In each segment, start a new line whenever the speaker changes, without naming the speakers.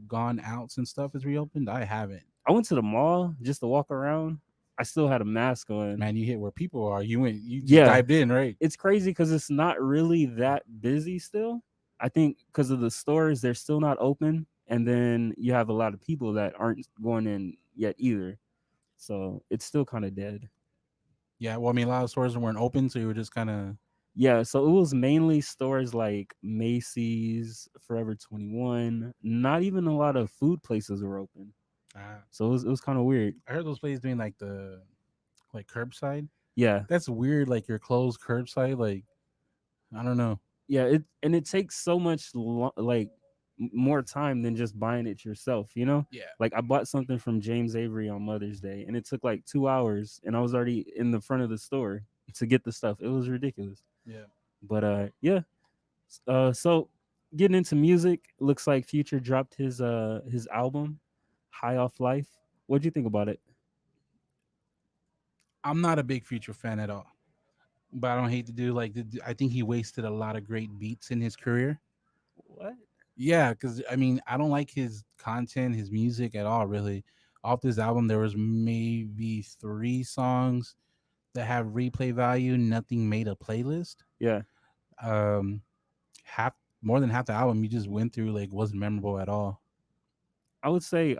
gone outs and stuff is reopened? I haven't.
I went to the mall just to walk around. I still had a mask on.
Man, you hit where people are. You went. You just
Yeah,
dived in, right?
it's crazy because it's not really that busy still. I think because of the stores, they're still not open, and then you have a lot of people that aren't going in yet either. So it's still kind of dead.
Yeah. Well, I mean, a lot of stores weren't open, so you were just kind of.
Yeah, so it was mainly stores like Macy's, Forever 21. Not even a lot of food places were open.
Uh,
So it was kind of weird.
I heard those places doing like the like curbside.
Yeah.
That's weird. Like your clothes curbside. Like I don't know.
Yeah, it takes so much more time than just buying it yourself, you know?
Yeah.
Like I bought something from James Avery on Mother's Day and it took like 2 hours and I was already in the front of the store to get the stuff. It was ridiculous.
Yeah.
But yeah. So getting into music, looks like Future dropped his album High Off Life. What'd you think about it?
I'm not a big Future fan at all, but I don't hate to do like. I think he wasted a lot of great beats in his career.
What?
Yeah, because I mean, I don't like his content, his music at all. Really, off this album, there was maybe 3 songs that have replay value. Nothing made a playlist.
Yeah.
Um, half more than half the album you just went through like wasn't memorable at all.
I would say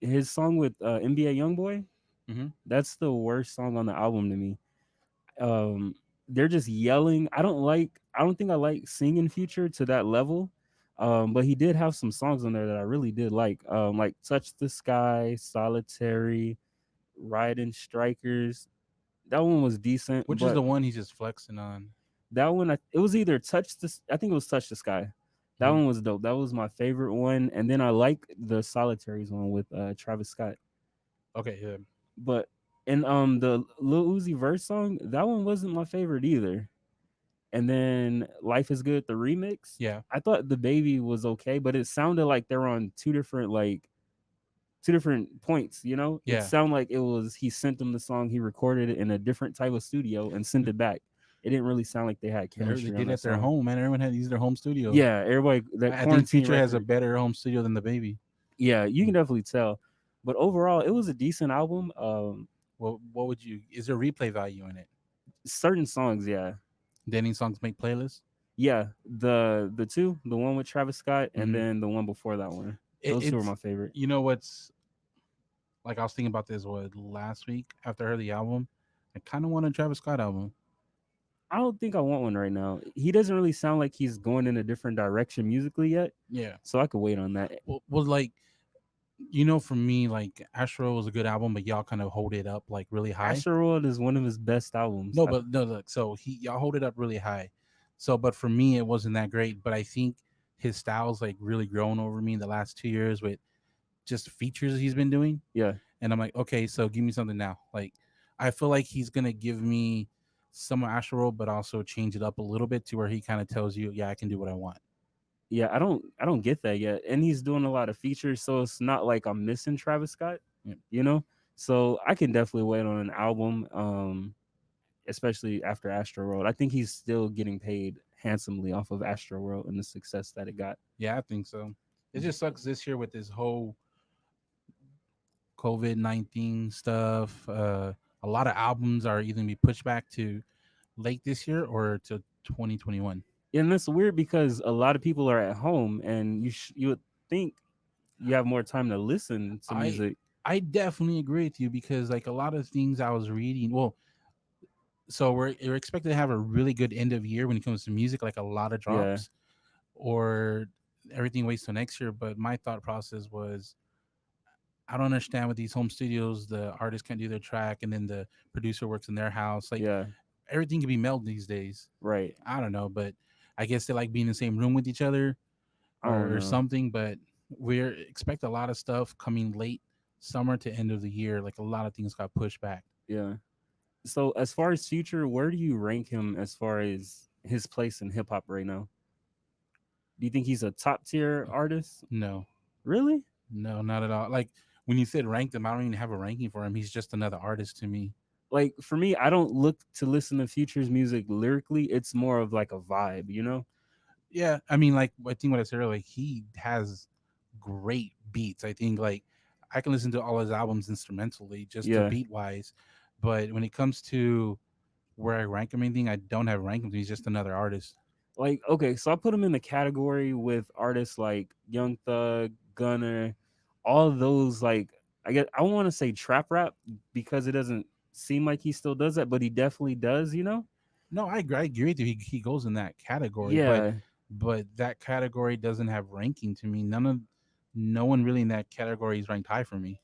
his song with NBA Youngboy,
Hmm.
that's the worst song on the album to me. Um they're just yelling. I don't think I like singing Future to that level. But he did have some songs on there that I really did like Touch the Sky, Solitary, Riding Strikers. That one was decent,
Which is
but
the one he's just flexing on.
that one it was either I think it was Touch the Sky. That
Hmm.
one was dope. That was my favorite one. And then I like the Solitaries one with Travis Scott.
Okay, yeah.
But and the Lil Uzi verse song, that one wasn't my favorite either. And then Life is Good, the remix.
Yeah.
I thought the baby was okay, but it sounded like they were on two different points, you know? It
Yeah.
sounded like it was he sent them the song, he recorded it in a different type of studio and sent it back. It didn't really sound like they had
They
chemistry on
did it
that
at their
song.
home, man. Everyone had used their home studio.
Yeah, everybody that
I think
quarantine
Future has a
record.
better home studio than the baby.
Yeah, you can definitely tell. But overall, it was a decent album.
Well, what would you? Is there replay value in it?
Certain songs, yeah.
Did any songs make playlists?
Yeah, the one with Travis Scott and
Hmm.
then the one before that one. Those two were
It's
my favorite.
you know what's like I was thinking about this last week after I heard the album. I kind of want a Travis Scott album.
I don't think I want one right now. He doesn't really sound like he's going in a different direction musically yet,
Yeah.
so I could wait on that.
Well, like for me, like Astro was a good album, but y'all kind of hold it up like really high.
Astroworld is one of his best albums.
No, but no, look. So y'all hold it up really high. So, but for me, it wasn't that great. But I think his style's like really grown over me in the last 2 years with just features he's been doing.
Yeah,
And I'm like, okay, so give me something now. Like, I feel like he's gonna give me some Astro, but also change it up a little bit to where he kind of tells you, yeah, I can do what I want.
yeah. I don't get that yet, and he's doing a lot of features, so it's not like I'm missing Travis Scott,
Yeah.
you know. So I can definitely wait on an album. Especially after Astroworld. I think he's still getting paid handsomely off of Astroworld and the success that it got.
Yeah, I think so. It just sucks this year with this whole COVID-19 stuff. A lot of albums are either gonna be pushed back to late this year or to 2021.
And that's weird because a lot of people are at home, and you would think you have more time to listen to
I
music.
I definitely agree with you because like a lot of things I was reading. Well, so we're expected to have a really good end of year when it comes to music, like a lot of
Yeah,
drops, or everything waits till next year. But my thought process was, I don't understand with these home studios, the artist can't do their track, and then the producer works in their house. Like
yeah,
everything can be melded these days.
right.
I don't know, but I guess they like being in the same room with each other
I don't
or
know.
something. But we're expect a lot of stuff coming late summer to end of the year. Like a lot of things got pushed back.
Yeah. So as far as Future, where do you rank him as far as his place in hip hop right now? Do you think he's a top tier artist?
No,
Really?
no, not at all. Like when you said rank him, I don't even have a ranking for him. He's just another artist to me.
Like for me, I don't look to listen to Future's music lyrically. It's more of like a vibe, you know?
Yeah, I mean, like I think what I said earlier, like he has great beats. I think like I can listen to all his albums instrumentally, just to
Yeah.
beat wise. But when it comes to where I rank him, anything, I don't have rank him. He's just another artist.
Like, okay, so I put him in the category with artists like Young Thug, Gunner, all of those. Like, I guess I want to say trap rap because it doesn't seem like he still does that, but he definitely does. You know?
No, I agree with you. He goes in that category,
Yeah.
but that category doesn't have ranking to me. No one really in that category is ranked high for me,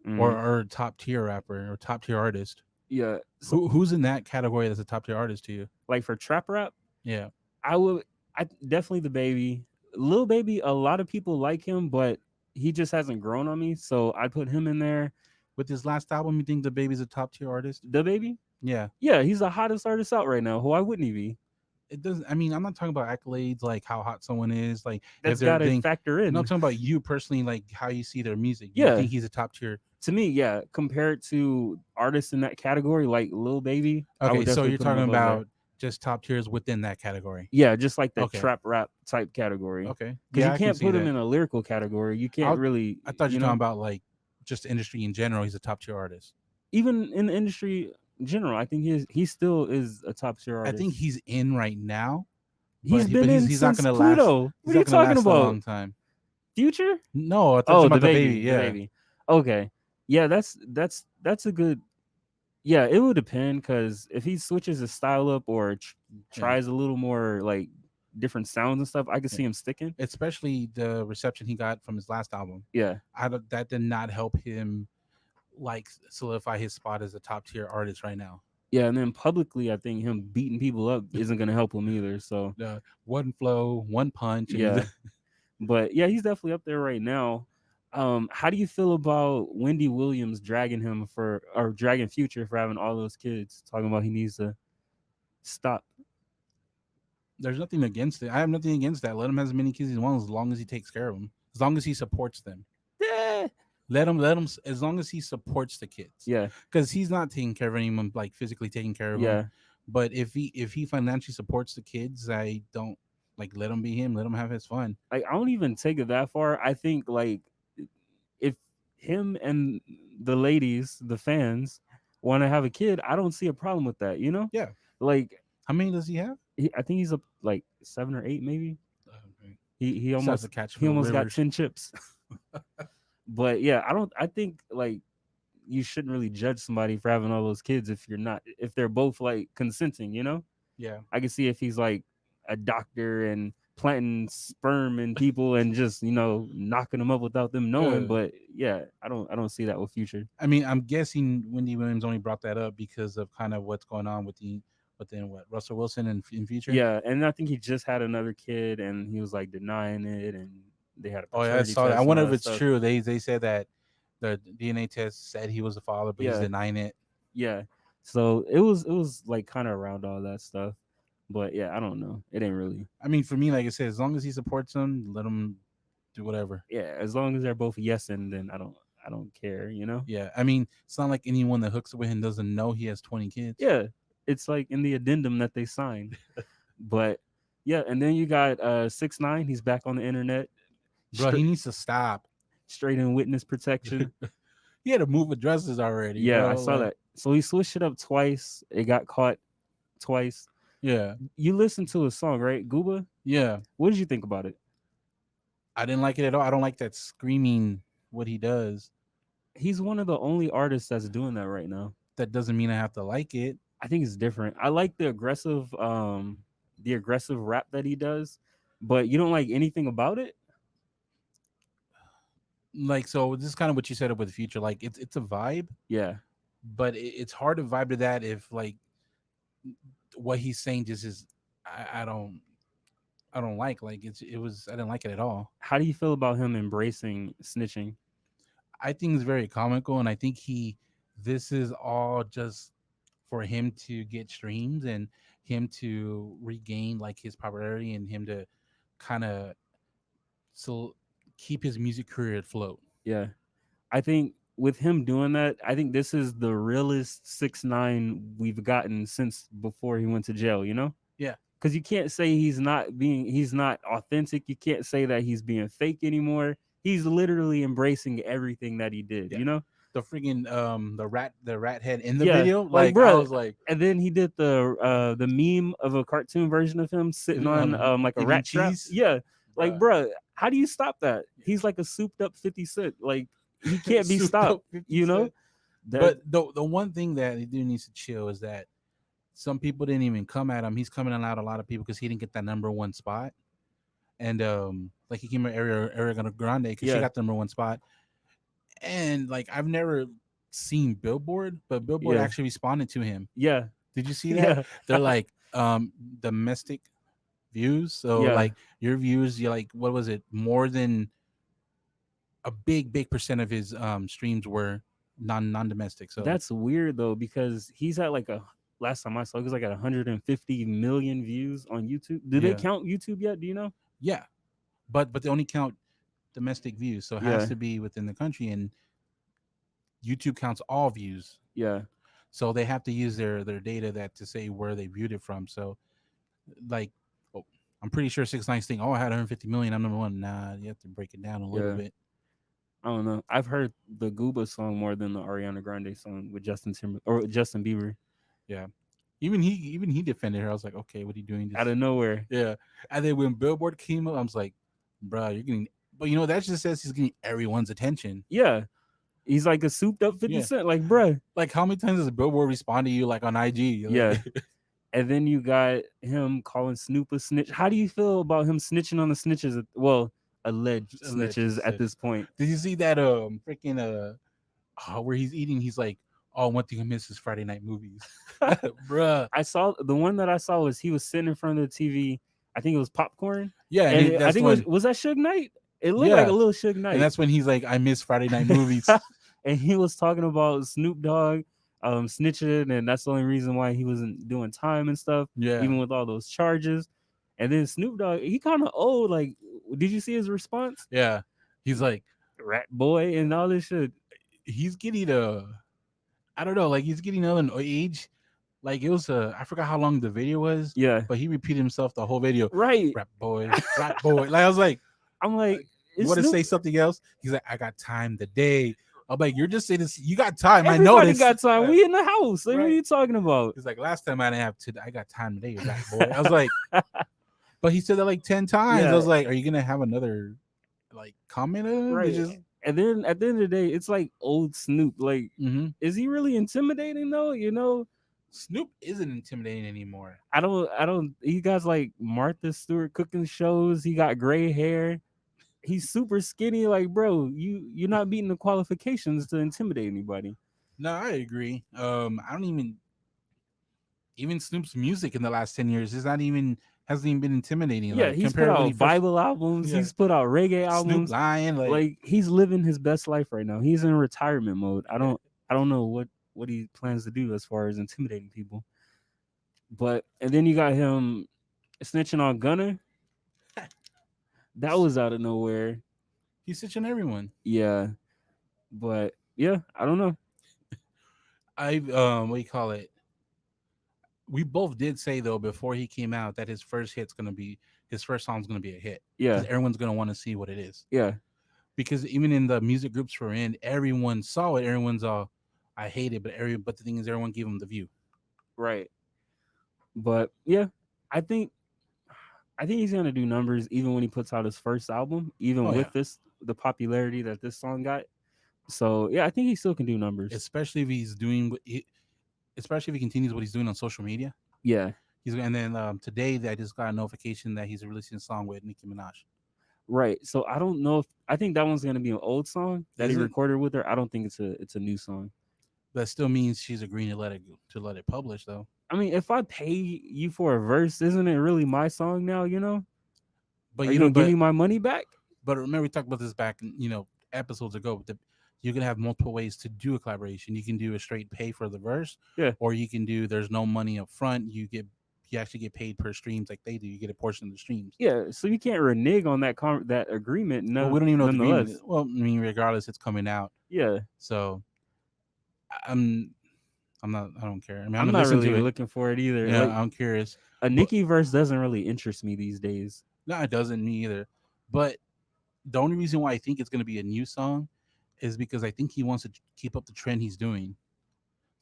Mm,
or top tier rapper or top tier artist.
yeah. So,
Who's in that category that's a top tier artist to you?
like for trap rap,
Yeah,
I would, I definitely the baby, little baby. A lot of people like him, but he just hasn't grown on me. So I put him in there.
with his last album, you think the baby's a top tier artist?
The baby,
Yeah,
yeah, he's the hottest artist out right now. Why wouldn't he be?
it doesn't. I mean, I'm not talking about accolades like how hot someone is, like if
That's
they're
got to
thing.
factor
No, I'm
in.
talking about you personally, like how you see their music. Do you
Yeah,
think he's a top tier?
to me, yeah, compared to artists in that category like Lil Baby, I
Okay,
would
so
definitely
you're
put him
talking
above there.
about just top tiers within that category.
Yeah, just like the
Okay,
trap rap type category.
okay,
Because
yeah,
you
I can
can't
see
put him
that.
in a lyrical category. You can't
I'll.
really,
I thought you're
you
talking
know,
about like just the industry in general. He's a top tier artist.
even in the industry in general, I think he still is a top tier
I think
artist.
he's in right now,
He's
but
been in
he's not
since
gonna last.
Pluto.
He's
What are you
not gonna
talking
last a
about?
long time.
Future?
No, I thought you
Oh,
were about the baby.
the
Yeah,
baby. Okay. Yeah, that's a good. Yeah, it would depend because if he switches his style up or
yeah,
tries a little more like different sounds and stuff, I could
yeah.
see him sticking.
Especially the reception he got from his last album.
Yeah,
That did not help him like solidify his spot as a top tier artist right now.
yeah, and then publicly, I think him beating people up isn't gonna help him either. So
The one flow, one punch, and he's
yeah, but yeah, he's definitely up there right now. How do you feel about Wendy Williams dragging him for or dragging Future for having all those kids? Talking about he needs to stop.
there's nothing against it. I have nothing against that. Let him have as many kids as he wants, as long as he takes care of them, as long as he supports them.
Yeah,
Let him, as long as he supports the kids,
yeah,
because he's not taking care of anyone, like physically taking care of them.
yeah.
But if he financially supports the kids, I don't like let him be him. Let him have his fun.
Like I don't even take it that far. I think like if him and the ladies, the fans, want to have a kid, I don't see a problem with that. You know,
Yeah.
like
How many does he have?
I think he's up like 7 or 8, maybe.
Okay.
He
Just has to
almost
catch
he
Philip
almost got
Rivers.
10 chips. But yeah, I don't. I think like you shouldn't really judge somebody for having all those kids if you're not if they're both like consenting. You know,
Yeah.
I can see if he's like a doctor and planting sperm in people and just knocking them up without them knowing.
Uh,
But yeah, I don't see that with Future.
I mean, I'm guessing Wendy Williams only brought that up because of kind of what's going on with within what Russell Wilson in future.
Yeah, and I think he just had another kid and he was like denying it, and they had a
Oh yeah, I
paternity
saw that. I
test and
wonder
all
if
that
it's
stuff.
true. They said that the DNA test said he was the father, but he's
Yeah,
denying it.
yeah. So it was like kind of around all that stuff. But yeah, I don't know. It ain't really.
I mean, for me, like I said, as long as he supports him, let him do whatever.
Yeah, as long as they're both yesing, then I don't care, you know?
Yeah, I mean, it's not like anyone that hooks up with him doesn't know he has 20 kids.
Yeah. It's like in the addendum that they signed. But yeah, and then you got 6ix9ine, he's back on the internet,
Bro, he
straight
needs to stop.
straight in witness protection.
He had to move addresses already,
Yeah, I
bro.
saw
Like,
that. So he switched it up twice. It got caught twice.
yeah,
You listened to a song, right? Gooba?
yeah.
What did you think about it?
I didn't like it at all. I don't like that screaming what he does.
He's one of the only artists that's doing that right now.
That doesn't mean I have to like it.
I think it's different. I like the aggressive rap that he does, but you don't like anything about it?
Like, so this is kind of what you said with the future. Like, it's a vibe,
Yeah.
but it's hard to vibe to that if like what he's saying just is I don't like it was I didn't like it at all.
How do you feel about him embracing snitching?
I think it's very comical, and I think this is all just for him to get streams and him to regain like his popularity and him to kind of so keep his music career afloat.
Yeah. I think with him doing that, I think this is the realest 6ix9ine we've gotten since before he went to jail, you know?
Yeah,
because you can't say he's not authentic. You can't say that he's being fake anymore. He's literally embracing everything that he did,
Yeah,
you know?
the freaking the rat head in the
Yeah,
video.
like
Like I
bruh.
was like,
And then he did the meme of a cartoon version of him sitting on like a
eating
rat trap.
cheese,
Yeah, like
bruh.
bruh, how do you stop that? He's like a souped up 50 Cent. Like he can't be
Souped
stopped,
up 50
you know?
Cent.
That
But the one thing that he do needs to chill is that some people didn't even come at him. He's coming out a lot of people because he didn't get that number one spot. And like he came at Ariana Grande because she
yeah,
got the number one spot. And like I've never seen Billboard, but Billboard
yeah,
actually responded to him.
yeah,
Did you see that?
yeah,
They're like domestic views. So
yeah.
like your views, you're like what was it? More than a big percent of his streams were non domestic. So
That's weird though, because he's at like a last time I saw, he was like at 150 million views on YouTube. Do they
yeah,
count YouTube yet? Do you know?
yeah, but they only count domestic views, so it has
Yeah,
to be within the country. And YouTube counts all views,
yeah,
so they have to use their data that to say where they viewed it from. So like, oh, I'm pretty sure 6ix9ine thing. Oh, I had 150 million. I'm number one. Nah, you have to break it down a little
yeah.
bit.
I don't know. I've heard the Gooba song more than the Ariana Grande song with Justin Bieber
Yeah, even he defended her. I was like, okay, what are you doing?
out
Just
of nowhere.
yeah. And then when Billboard came up, I was like, bro, you're getting. But you know that just says he's getting everyone's attention.
Yeah, he's like a souped up 50
Yeah,
Cent. Like, bruh.
like how many times does Billboard respond to you like on IG?
Yeah.
Like
And then you got him calling Snoop a snitch. How do you feel about him snitching on the snitches? Well, alleged
alleged
snitches at
snitch.
this point.
Did you see that freaking where he's eating? He's like, oh, one thing I miss is Friday night movies, bruh.
I saw the one that I saw was he was sitting in front of the TV. I think it was popcorn,
Yeah, and
and I
that's
think it
when
was that Suge Knight. It looked like a
yeah,
little Suge
and
Knight,
that's when he's like, I miss Friday night movies.
and he was talking about Snoop Dogg snitching, and that's the only reason why he wasn't doing time and stuff,
Yeah,
even with all those charges. And then Snoop Dogg, he kind of old. Like, did you see his response?
yeah. He's like,
Rat boy and all this shit.
he's getting I don't know, like he's getting an age. Like it was I forgot how long the video was,
Yeah,
but he repeated himself the whole video.
right.
Rap boy, rap boy. Like I was like,
I'm like,
you
is
want to
Snoop?
say something else? He's like, I got time today. I'm like, you're just saying this. You got time. I
Everybody
noticed.
got time. We in the house. Like, what are
Right.
you talking about?
He's like, last time I didn't have today. I got time today, rap boy. I was like, but he said that like 10 times. I
Yeah,
was like, are you gonna have another like comment on him? It's
right.
just
And then at the end of the day, it's like old Snoop. Like,
mhm.
is he really intimidating though? You know,
Snoop isn't intimidating anymore.
I don't. He got like Martha Stewart cooking shows. He got gray hair. He's super skinny. Like, bro, you're not meeting the qualifications to intimidate anybody.
No, I agree. I don't even Snoop's music in the last 10 years is not even hasn't even been intimidating.
Yeah,
Like
he's put
compared to when he
out
first
Bible albums.
yeah.
He's put out reggae
Snoop
albums.
lying,
Like he's living his best life right now. He's in retirement mode.
yeah.
I don't know what he plans to do as far as intimidating people. But and then you got him snitching on Gunner. That was out of nowhere.
He's such everyone.
Yeah. But yeah, I don't know.
I what do you call it? We both did say though before he came out that his first song's gonna be a hit
Yeah.
because everyone's gonna want to see what it is.
Yeah.
Because even in the music groups we're in, everyone saw it. Everyone's all, I hate it, but the thing is, everyone gave him the view.
Right. But yeah, I think he's gonna do numbers even when he puts out his first album, even
Oh
with
yeah,
the popularity that this song got. So yeah, I think he still can do numbers.
especially if he's especially if he continues what he's doing on social media.
Yeah.
And then today I just got a notification that he's releasing a song with Nicki Minaj.
Right. So I don't know if I think that one's gonna be an old song that
Is
he
it?
recorded with her. I don't think it's a new song.
That still means she's agreeing to let it publish though.
I mean, if I pay you for a verse, isn't it really my song now? You know,
But
are
you
you
know,
gonna give me my money back?
but remember we talked about this back episodes ago. You can have multiple ways to do a collaboration. You can do a straight pay for the verse,
Yeah.
or you can do there's no money up front. You actually get paid per streams like they do. You get a portion of the streams.
Yeah. So you can't renege on that agreement.
Well,
No,
we don't even know what the agreement
nonetheless.
is. Well, I mean, regardless, it's coming out.
Yeah.
So, um, I'm not. I don't care. I mean, I'm
I'm
gonna
not
listen to
really
it.
looking for it either.
Yeah,
Like
I'm curious.
a
But
Nicki verse doesn't really interest me these days.
no, it doesn't me either. But the only reason why I think it's gonna be a new song is because I think he wants to keep up the trend he's doing.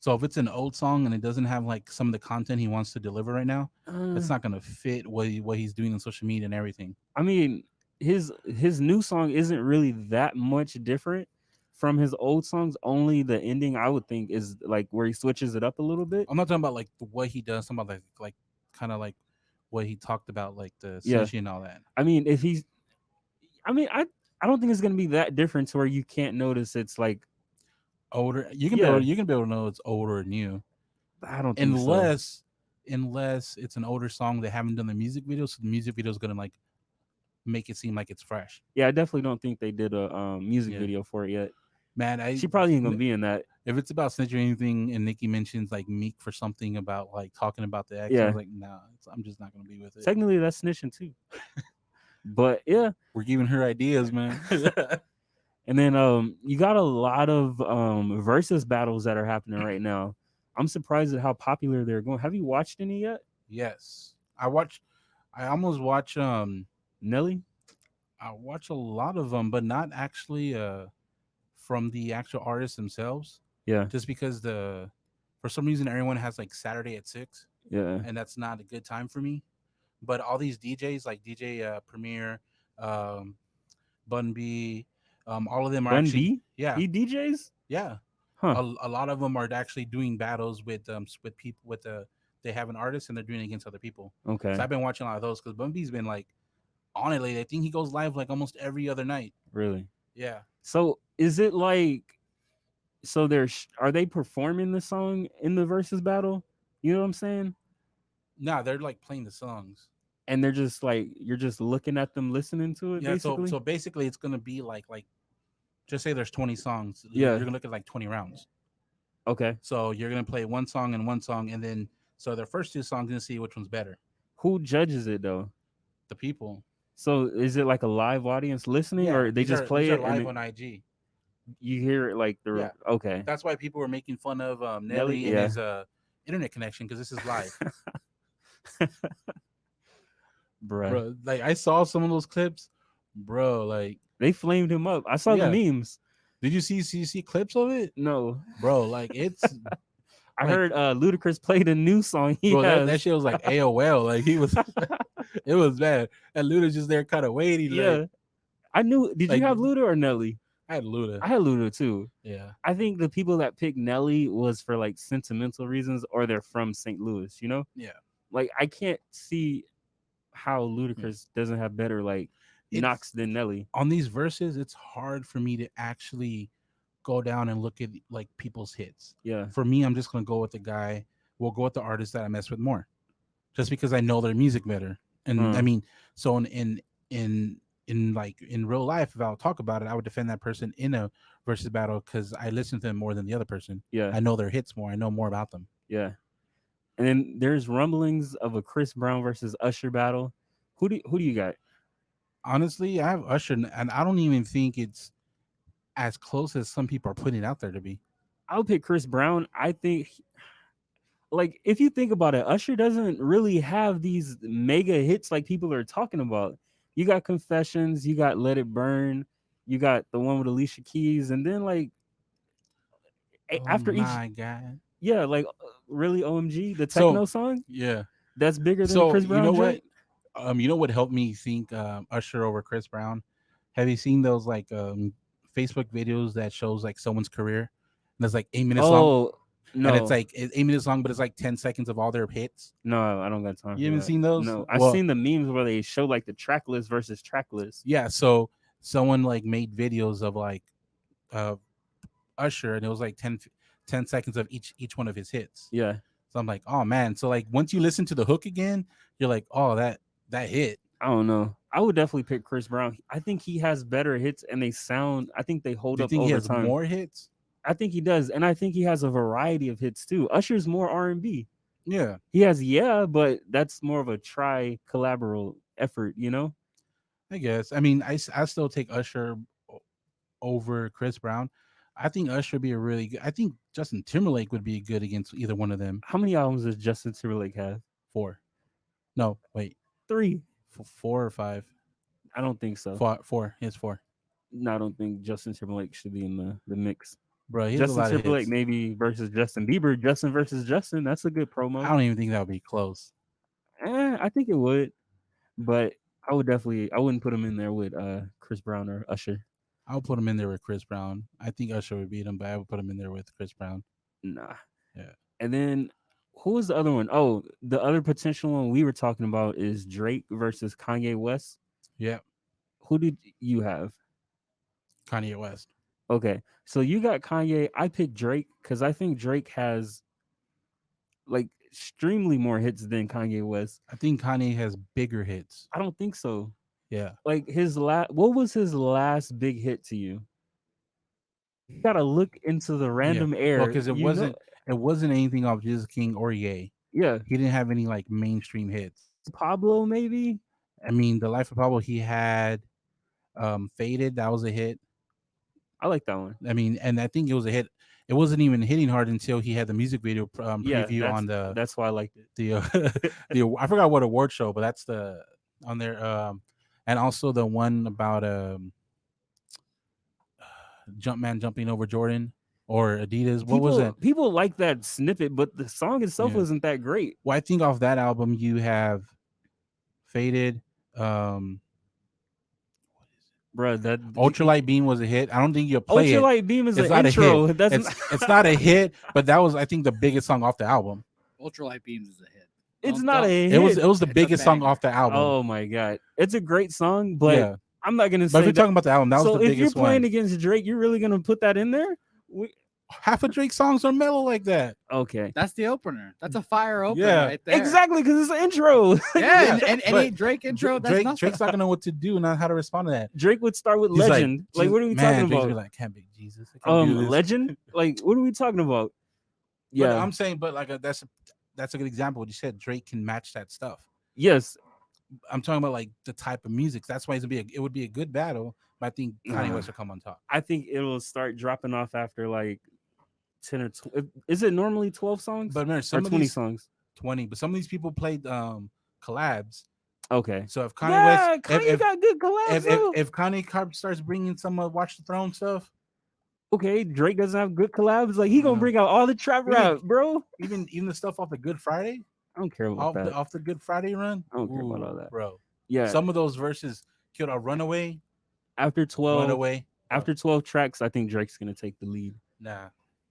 So if it's an old song and it doesn't have like some of the content he wants to deliver right now,
Uh,
it's not gonna fit what he's doing on social media and everything.
I mean, his new song isn't really that much different from his old songs. Only the ending, I would think, is like where he switches it up a little bit.
I'm not talking about like what he does. I'm talking about like kind of like what he talked about, like the
Yeah,
sushi and all that.
I mean, if he's, I mean, I don't think it's gonna be that different to where you can't notice it's like,
Older,
yeah,
you can be able to know it's older or new,
I don't think so.
unless it's an older song they haven't done the music video, so the music video is gonna like make it seem like it's fresh.
Yeah, I definitely don't think they did a music
Yeah,
video for it yet.
man.
She probably ain't gonna be in that.
If it's about snitch or anything, and Nicki mentions like Meek for something about like talking about the ex, I was
Yeah,
like, nah, I'm just not gonna be with it.
technically that's snitching too. But yeah,
We're giving her ideas, man.
and then you got a lot of versus battles that are happening right now. I'm surprised at how popular they're going. Have you watched any yet?
Yes, I almost watch.
Nelly?
I watch a lot of them, but not actually. From the actual artists themselves,
Yeah,
just because the for some reason everyone has like Saturday at 6,
yeah.
and that's not a good time for me. But all these DJs like DJ Premier, um, Bun B, all of them are
Bun
actually,
B?
yeah,
He DJs?
yeah.
Huh.
A lot of them are actually doing battles with people with they have an artist and they're doing it against other people. So
Okay.
I've been watching a lot of those because Bun B's been like on it lately. I think he goes live like almost every other night.
Really?
Yeah.
So is it like, so they're are they performing the song in the versus battle? You know what I'm saying?
Nah, they're like playing the songs.
And they're just like, you're just looking at them listening to it
Yeah, so
basically?
basically it's gonna be like just say there's 20 songs. You're
Yeah.
gonna look at like 20 rounds.
Okay.
So you're gonna play one song, and then so the first two songs gonna see which one's better.
Who judges it though?
The people.
So is it like a live audience listening,
Yeah,
or they just
these
play
are
it and
live on IG.
you hear it like the
Yeah,
okay.
that's why people were making fun of
Nelly,
Nelly and
yeah.
his internet connection because this is live,
Bruh.
bro. Like I saw some of those clips, bro. Like
They flamed him up. I saw the
yeah,
memes.
did you see clips of it,
No.
bro? Like it's
I
like
heard Ludacris played a new song he
bro that
has.
shit was like AOL. Like he was, it was bad. And Luda's just there kind of waiting, like
Yeah. I knew, did you
like
have Luda or Nelly?
I had Luda.
I had Luda too.
Yeah.
I think the people that picked Nelly was for like sentimental reasons or they're from St. Louis, you know?
Yeah.
Like I can't see how
Yeah.
Ludacris doesn't have better like
It's
knocks than Nelly.
on these verses, it's hard for me to actually go down and look at like people's hits.
Yeah.
For me, I'm just gonna go with the guy. We'll go with the artist that I mess with more, just because I know their music better. And I
Huh.
mean, so in like in real life, if I'll talk about it, I would defend that person in a versus battle because I listen to them more than the other person.
Yeah.
I know their hits more. I know more about them.
Yeah. And then there's rumblings of a Chris Brown versus Usher battle. Who do you got?
Honestly, I have Usher, and I don't even think it's as close as some people are putting it out there to be.
I'll pick Chris Brown. I think like if you think about it, Usher doesn't really have these mega hits like people are talking about. You got Confessions, you got Let It Burn, you got the one with Alicia Keys, and then like
Oh
after each,
my god!
yeah, like really OMG, the
So
techno song
yeah,
that's bigger than the
so
Chris Brown joint.
you know what helped me think Usher over Chris Brown? Have you seen those like Facebook videos that shows like someone's career? And there's like 8 minutes long,
Oh
and it's
no,
like 8 minutes long, but it's like 10 seconds of all their hits.
no, I don't got time
You
for
haven't
that.
seen those?
No, I've
Well,
seen the memes where they show like the track list versus track list.
yeah. So someone like made videos of like uh Usher, and it was like 10 seconds of each one of his hits.
Yeah,
So I'm like, oh man. So like once you listen to the hook again, you're like, oh that hit.
I don't know. I would definitely pick Chris Brown. I think he has better hits and they sound, I think they hold
Do you
up
think he
over
has
time.
more hits?
I think he does. And I think he has a variety of hits too. Usher's more R&B.
Yeah,
He has, yeah, but that's more of a try collaborative effort, you know?
I guess. I mean, I still take Usher over Chris Brown. I think Usher would be a really good. I think Justin Timberlake would be good against either one of them.
How many albums does Justin Timberlake have?
Four. No, wait.
3.
Four or five.
I don't think so.
Four. Four. He has four.
No, I don't think Justin Timberlake should be in the mix.
Bro, he has a
Justin
lot of
Timberlake
hits.
maybe versus Justin Bieber. Justin versus Justin. That's a good
I
promo.
don't even think that would be close.
I think it would, but I wouldn't put him in there with Chris Brown or Usher.
I would put him in there with Chris Brown. I think Usher would beat him, but I would put him in there with Chris Brown.
Nah.
Yeah.
And then who was the other one? Oh, the other potential one we were talking about is Drake versus Kanye West.
Yeah.
Who did you have?
Kanye West.
Okay, so you got Kanye. I picked Drake because I think Drake has like extremely more hits than Kanye West.
I think Kanye has bigger hits.
I don't think so.
Yeah.
Like his last, what was his last big hit to you? You gotta look into the
Yeah.
random
Well,
air.
because
You know,
it wasn't anything off Jesus King or Ye.
yeah,
He didn't have any like mainstream hits.
Pablo maybe.
I mean, The Life of Pablo, he had Faded, that was a hit.
I like that one.
I mean, and I think it was a hit. It wasn't even hitting hard until he had the music video
Yeah,
preview on
that's why I liked it.
the I forgot what award show, but that's the on there. And also the one about Jumpman jumping over Jordan or Adidas. What was it?
People like that snippet, but the song itself
Yeah.
isn't that great.
Well, I think off that album you have Faded.
Bruh, that
Ultralight Beam was a hit. I don't think you'll play it.
Ultralight Beam is
It's
an
not a
intro.
hit.
That's
It's not a hit, but that was I think the biggest song off the album.
Ultralight Beams is a hit.
it's
Don't-
not a
don't-
hit.
It was the
It's a
biggest song
banger.
off the album.
Oh my god, it's a great song, but
yeah.
I'm not gonna
But
say
if you're
that.
talking about the album, that was
So
the
if you're
biggest
playing
one.
against Drake, you're really gonna put that in there?
Half of Drake's songs are mellow like that.
Okay,
That's the opener. That's a fire opener
Yeah.
right there.
exactly, because it's an intro.
Yeah, and any
But
Drake intro, that's nothing.
Drake's not gonna know what to do and not how to respond to that.
Drake would start with
He's like,
Legend. Like, what are we
man,
talking
Drake's
about?
be like, can't be Jesus. I can't do this.
Legend. Like, what are we talking about?
But
Yeah.
I'm saying, but like that's a good example. What you said, Drake can match that stuff.
Yes.
I'm talking about like the type of music. That's why it would be a good battle. But I think Kanye
Nah.
West will come on top.
I think it'll start dropping off after like 10 or 12. Is it normally 12 songs?
But remember,
or
some of
20
these
songs?
20. But some of these people played collabs.
Okay.
So if Kanye
Yeah,
West,
Kanye got good collabs. though.
if Kanye starts bringing some Watch the Throne stuff,
Okay, Drake doesn't have good collabs. Like, he gonna
No.
bring out all the trap
Really?
rap, bro.
even the stuff off the Good Friday,
I don't care about that.
off the Good Friday run,
I don't care about all that.
bro.
Yeah.
Some of those verses killed a Runaway,
After 12,
Runaway.
after 12 tracks, I think Drake's gonna take the lead.
Nah,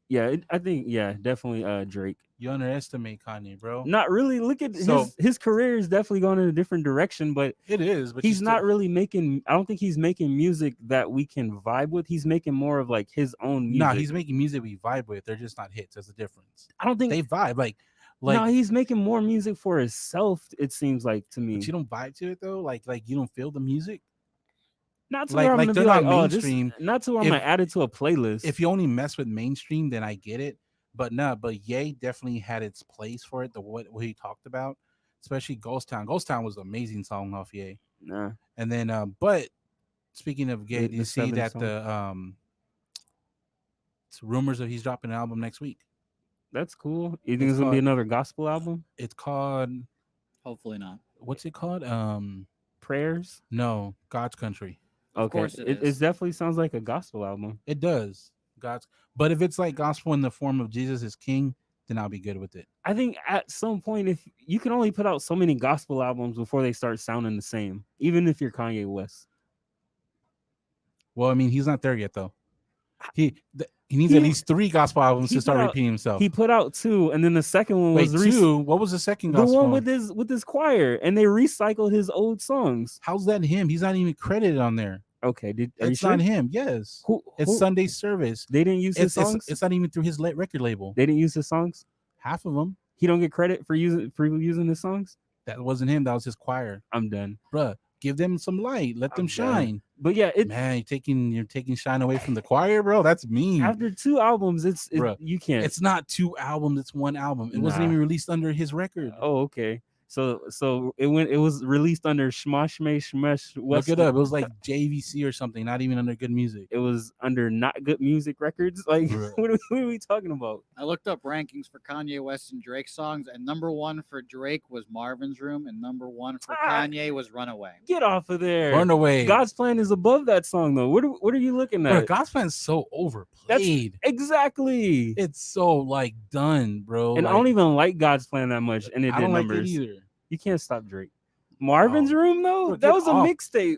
Yeah, I think definitely Drake.
you underestimate Kanye, bro.
Not really. Look at
So-
his career is definitely going in a different direction, but
It is, but
he's not really making. I don't think he's making music that we can vibe with. He's making more of like his own music.
No, he's making music we vibe with. They're just not hits. That's the difference.
I don't think
They vibe like,
no, he's making more music for himself. It seems like to me.
but you don't vibe to it though. Like you don't feel the music.
Not to
like-
where I'm
like
gonna
they're
be like,
not
oh, this,
mainstream.
not to where I'm
If-
gonna add it to a playlist.
If you only mess with mainstream, then I get it. But no, but Ye definitely had its place for it. What he talked about, especially Ghost Town. Ghost Town was an amazing song off Ye.
nah,
And then, but speaking of Ye,
The-
do you
the
see
7
that
song.
the it's rumors that he's dropping an album next week?
that's cool. You think
It's
it's gonna be
called-
another gospel album?
It's called
Hopefully not.
what's it called?
Prayers.
No, God's Country.
Okay,
course it
it
is.
definitely sounds like a gospel album.
It does. God's, but if it's like gospel in the form of Jesus is King, then I'll be good with it.
I think at some point, if you can only put out so many gospel albums before they start sounding the same, even if you're Kanye West.
Well, I mean, he's not there yet though. He needs at least 3 gospel albums
he
to start
put out-
repeating himself.
He put out 2, and then the second one
Wait,
was
2? What was the second
the
gospel?
one with his choir, and they recycled his old songs.
How's that him? He's not even credited on there.
Okay, are you
It's
sure?
not him. Yes, it's
who-
Sunday service.
They didn't use his songs.
It's not even through his record label.
They didn't use his songs.
Half of them.
He don't get credit for using his songs.
That wasn't him. That was his choir.
I'm done.
Bruh, give them some light. Let them
I'm done.
shine.
But yeah,
Man, you're taking shine away from the choir, bro. That's mean.
after 2 albums,
Bruh,
you can't.
It's not 2 albums. It's 1 album. It wasn't
Nah.
even released under his record.
Oh, okay. So it was released under Shmosh May Shmesh
Look
West.
it up. It was like JVC or something. Not even under Good Music.
It was under Not Good Music Records. Like,
Bruh.
what are we talking about?
I looked up rankings for Kanye West and Drake songs, and number one for Drake was Marvin's Room, and number one for
Ah,
Kanye was Runaway.
Get off of there.
Runaway.
God's Plan is above that song though. What are you looking
Bro,
at?
Godsplan's so
That's
overplayed.
exactly.
It's so like done, bro.
And
like,
I don't even like God's Plan that much, and it
I
did
don't like it
numbers.
either.
You can't stop Drake. Marvin's
Oh,
Room though,
bro,
that
get
was a
off.
mixtape.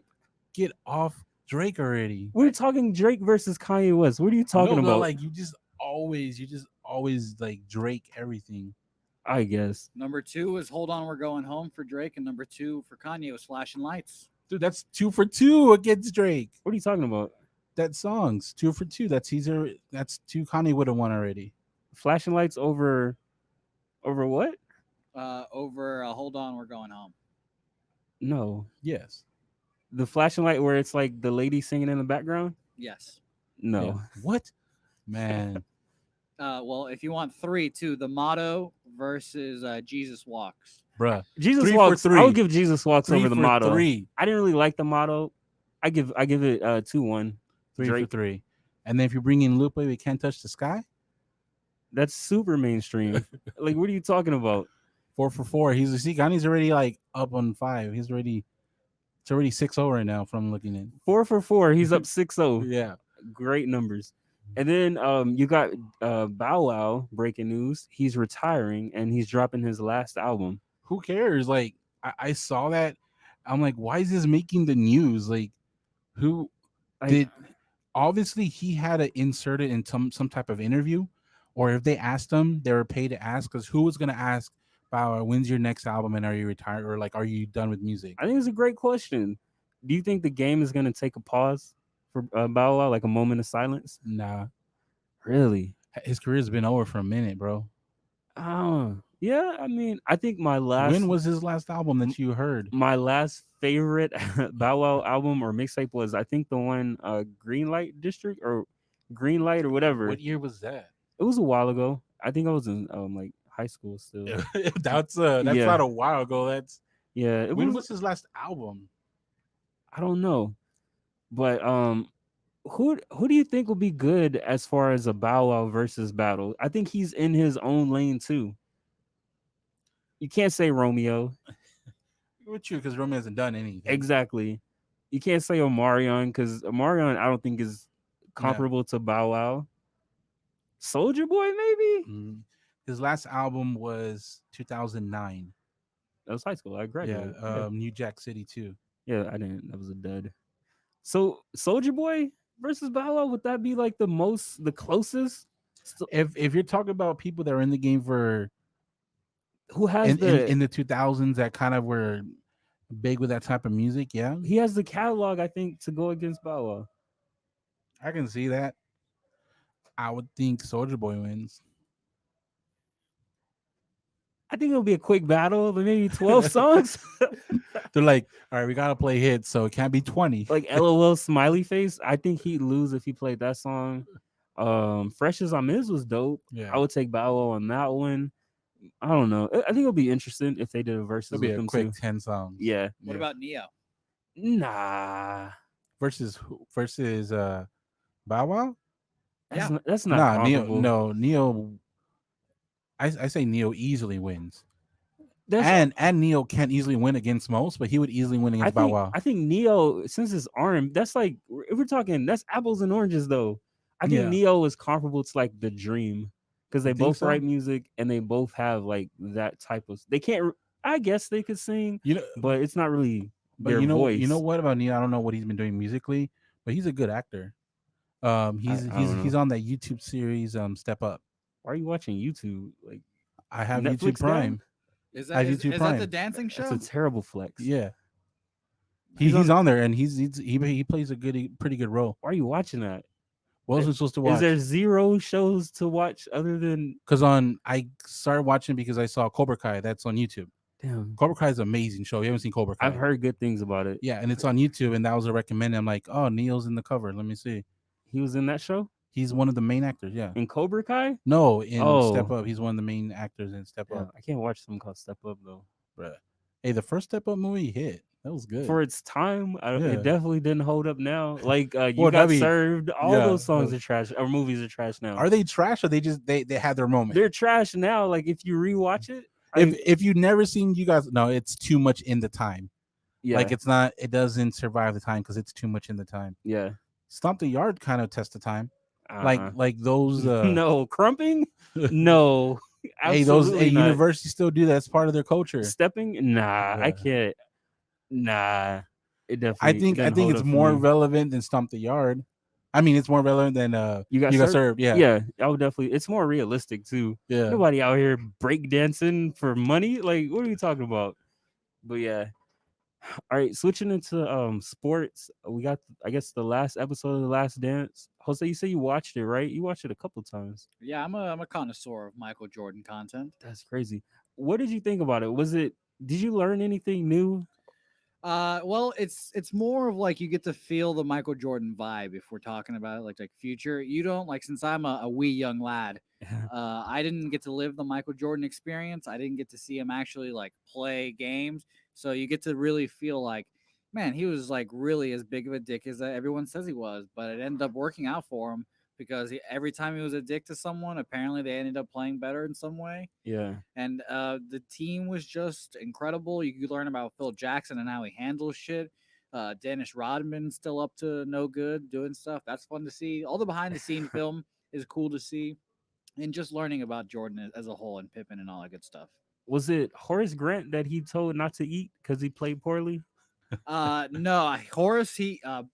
Get off Drake already.
We're talking Drake versus Kanye West. What are you talking
No,
about?
like you just always like Drake everything.
I guess.
Number two was Hold On, We're Going Home for Drake, and number two for Kanye was Flashing Lights.
Dude, that's 2 for 2 against Drake.
What are you talking about?
That song's 2 for 2. That's two Kanye would have won already.
Flashing lights over what?
Over Hold On, We're Going Home.
No.
Yes.
The flashing light where it's like the lady singing in the background?
Yes.
No.
Yeah. What? Man.
Well, if you want three, too, The Motto versus Jesus Walks.
Bruh.
Jesus
3 for
Walks.
3.
I would give Jesus Walks
3
over the
for
motto.
3.
I didn't really like the motto. I give it 2-1.
3
Drake.
for 3. And then if you bring in Lupe, we Can't Touch the Sky.
That's super mainstream. Like, what are you talking about?
4 for 4. Kanye's already like up on 5. It's already 6-0 right now from looking at.
4 for 4. He's up 6-0.
Yeah.
Great numbers. And then you got Bow Wow, breaking news. He's retiring and he's dropping his last album.
Who cares? Like I saw that. I'm like, why is this making the news? Like, who did? Obviously, he had to insert it in some type of interview, or if they asked him, they were paid to ask. Because who was gonna ask Bow Wow, when's your next album and are you retired, or like, are you done with music?
I think it's a great question. Do you think the game is going to take a pause for Bow Wow, like a moment of silence?
Nah,
Really?
his career's been over for a minute, bro.
Oh, yeah. I mean, I think
When was his last album that you heard?
my last favorite Bow Wow album or mixtape was, I think, the one Green Light District or Green Light or whatever.
What year was that?
It was a while ago. I think I was in like high school still.
that's
Yeah.
not a while ago. That's
Yeah. It
when
was.
was his last album?
I don't know, but who do you think will be good as far as a Bow Wow versus battle? I think he's in his own lane too. You can't say Romeo.
With you, because Romeo hasn't done anything.
Exactly. You can't say Omarion because Omarion I don't think is comparable to Bow Wow. Soldier Boy maybe.
Mhm. His last album was 2009.
That was high school. I
Yeah,
graduated.
New Jack City too.
Yeah, I didn't. That was a dud. So Soldier Boy versus Bow Wow, would that be like the closest?
If you're talking about people that are in the game for
Who has
in the 2000s that kind of were big with that type of music, yeah,
he has the catalog, I think, to go against Bow Wow.
I can see that. I would think Soldier Boy wins.
I think it'll be a quick battle, but maybe 12 songs.
They're like, all right, we gotta play hits, so it can't be 20.
Like LOL Smiley Face. I think he'd lose if he played that song. Fresh as I'm Is was dope.
Yeah,
I would take Bow Wow on that one. I don't know. I think it'll be interesting if they did a versus
it'll be
with
a
them
quick
too.
10 songs.
Yeah.
What about Neo?
Nah.
Versus Bow Wow.
That's not
Nah,
comparable.
Neo. I say Neo easily wins.
That's,
And Neo can't easily win against most, but he would easily win against Bow Wow.
I think Neo, since his arm, that's like if we're talking, that's apples and oranges though. I think
Yeah.
Neo is comparable to like The Dream because they
You think
both
so?
write music and they both have like that type of. They can't. I guess they could sing,
You know,
but it's not really
but
their voice.
you know what about Neo? I don't know what he's been doing musically, but he's a good actor. He's
I don't
he's
know.
on that YouTube series, Step Up.
Why are you watching YouTube? Like
I have
Netflix
YouTube Prime.
Is
I
that,
do
is,
too,
is that the
Prime.
dancing show?
that's a terrible flex.
Yeah,
He's
he's on there, and he plays a pretty good role.
Why are you watching that?
What else am I supposed to
Is
watch?
there zero shows to watch other than
Because I started watching because I saw Cobra Kai. That's on YouTube.
damn?
Cobra Kai is an amazing show. You haven't seen Cobra Kai?
I've heard good things about it.
Yeah, and it's on YouTube, and that was a recommend. I'm like, oh, Neo's in the cover. Let me see.
He was in that show
He's one of the main actors. Yeah.
in Cobra Kai.
No, in Step
Oh.
Up, he's one of the main actors in Step
Yeah,
Up.
I can't watch something called Step Up though.
Bruh. Hey, the first Step Up movie hit. That was good.
For its time, it
Yeah.
definitely didn't hold up now. Like you
Well, I
got
mean,
served. All
yeah.
those songs are trash, or movies are trash now.
Are they trash or they just they had their moment?
They're trash now. Like if you rewatch it,
If you've never seen you guys, no, it's too much in the time. Like
yeah,
it's not, it doesn't survive the time because it's too much in the time.
yeah.
Stomp the Yard kind of test the time.
Uh-uh.
Like those
No crumping. No,
hey, those
absolutely not.
universities still do that. It's part of their culture.
Stepping? Nah, I
Yeah.
can't. Nah, it
I
didn't
think
hold
it's
up for
more
me.
relevant than Stomp the Yard. I mean, it's more relevant than
You got
You Got
served?
Served. Yeah.
Yeah, I would definitely. It's more realistic too.
Yeah.
Nobody out here break dancing for money. Like, what are you talking about? But yeah. All right, switching into sports. We got, I guess, the last episode of The Last Dance. Jose, you say you watched it, right? You watched it a couple times.
Yeah, I'm a connoisseur of Michael Jordan content.
That's crazy. What did you think about it? Was it? Did you learn anything new?
Well, it's more of like you get to feel the Michael Jordan vibe if we're talking about it, like future. You don't like since I'm a wee young lad. I didn't get to live the Michael Jordan experience. I didn't get to see him actually like play games. So you get to really feel like, man, he was like really as big of a dick as everyone says he was. But it ended up working out for him because every time he was a dick to someone, apparently they ended up playing better in some way.
Yeah,
And the team was just incredible. You could learn about Phil Jackson and how he handles shit. Dennis Rodman still up to no good doing stuff. That's fun to see. All the behind the scene film is cool to see, and just learning about Jordan as a whole and Pippen and all that good stuff.
was it Horace Grant that he told not to eat because he played poorly?
No, Horace.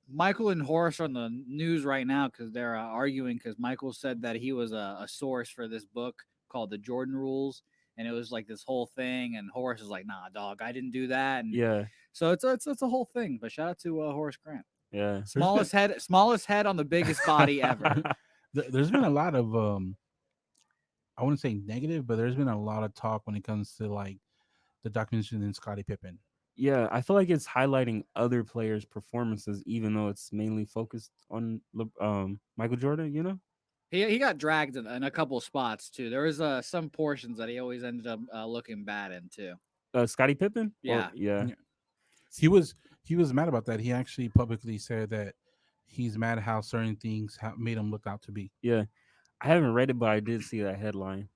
Michael and Horace are on the news right now because they're arguing because Michael said that he was a source for this book called The Jordan Rules, and it was like this whole thing. And Horace is like, "Nah, dog, I didn't do that." And
Yeah,
so it's a whole thing. But shout out to Horace Grant,
yeah.
smallest head on the biggest body ever.
There's been a lot of I wouldn't say negative, but there's been a lot of talk when it comes to like the documentation in Scottie Pippen.
Yeah, I feel like it's highlighting other players' performances, even though it's mainly focused on Michael Jordan. You know?
He got dragged in a couple spots too. There was some portions that he always ended up looking bad in too.
Scottie Pippen?
Yeah.
Yeah.
Yeah. He was mad about that. He actually publicly said that he's mad how certain things made him look out to be.
Yeah. I haven't read it, but I did see that headline.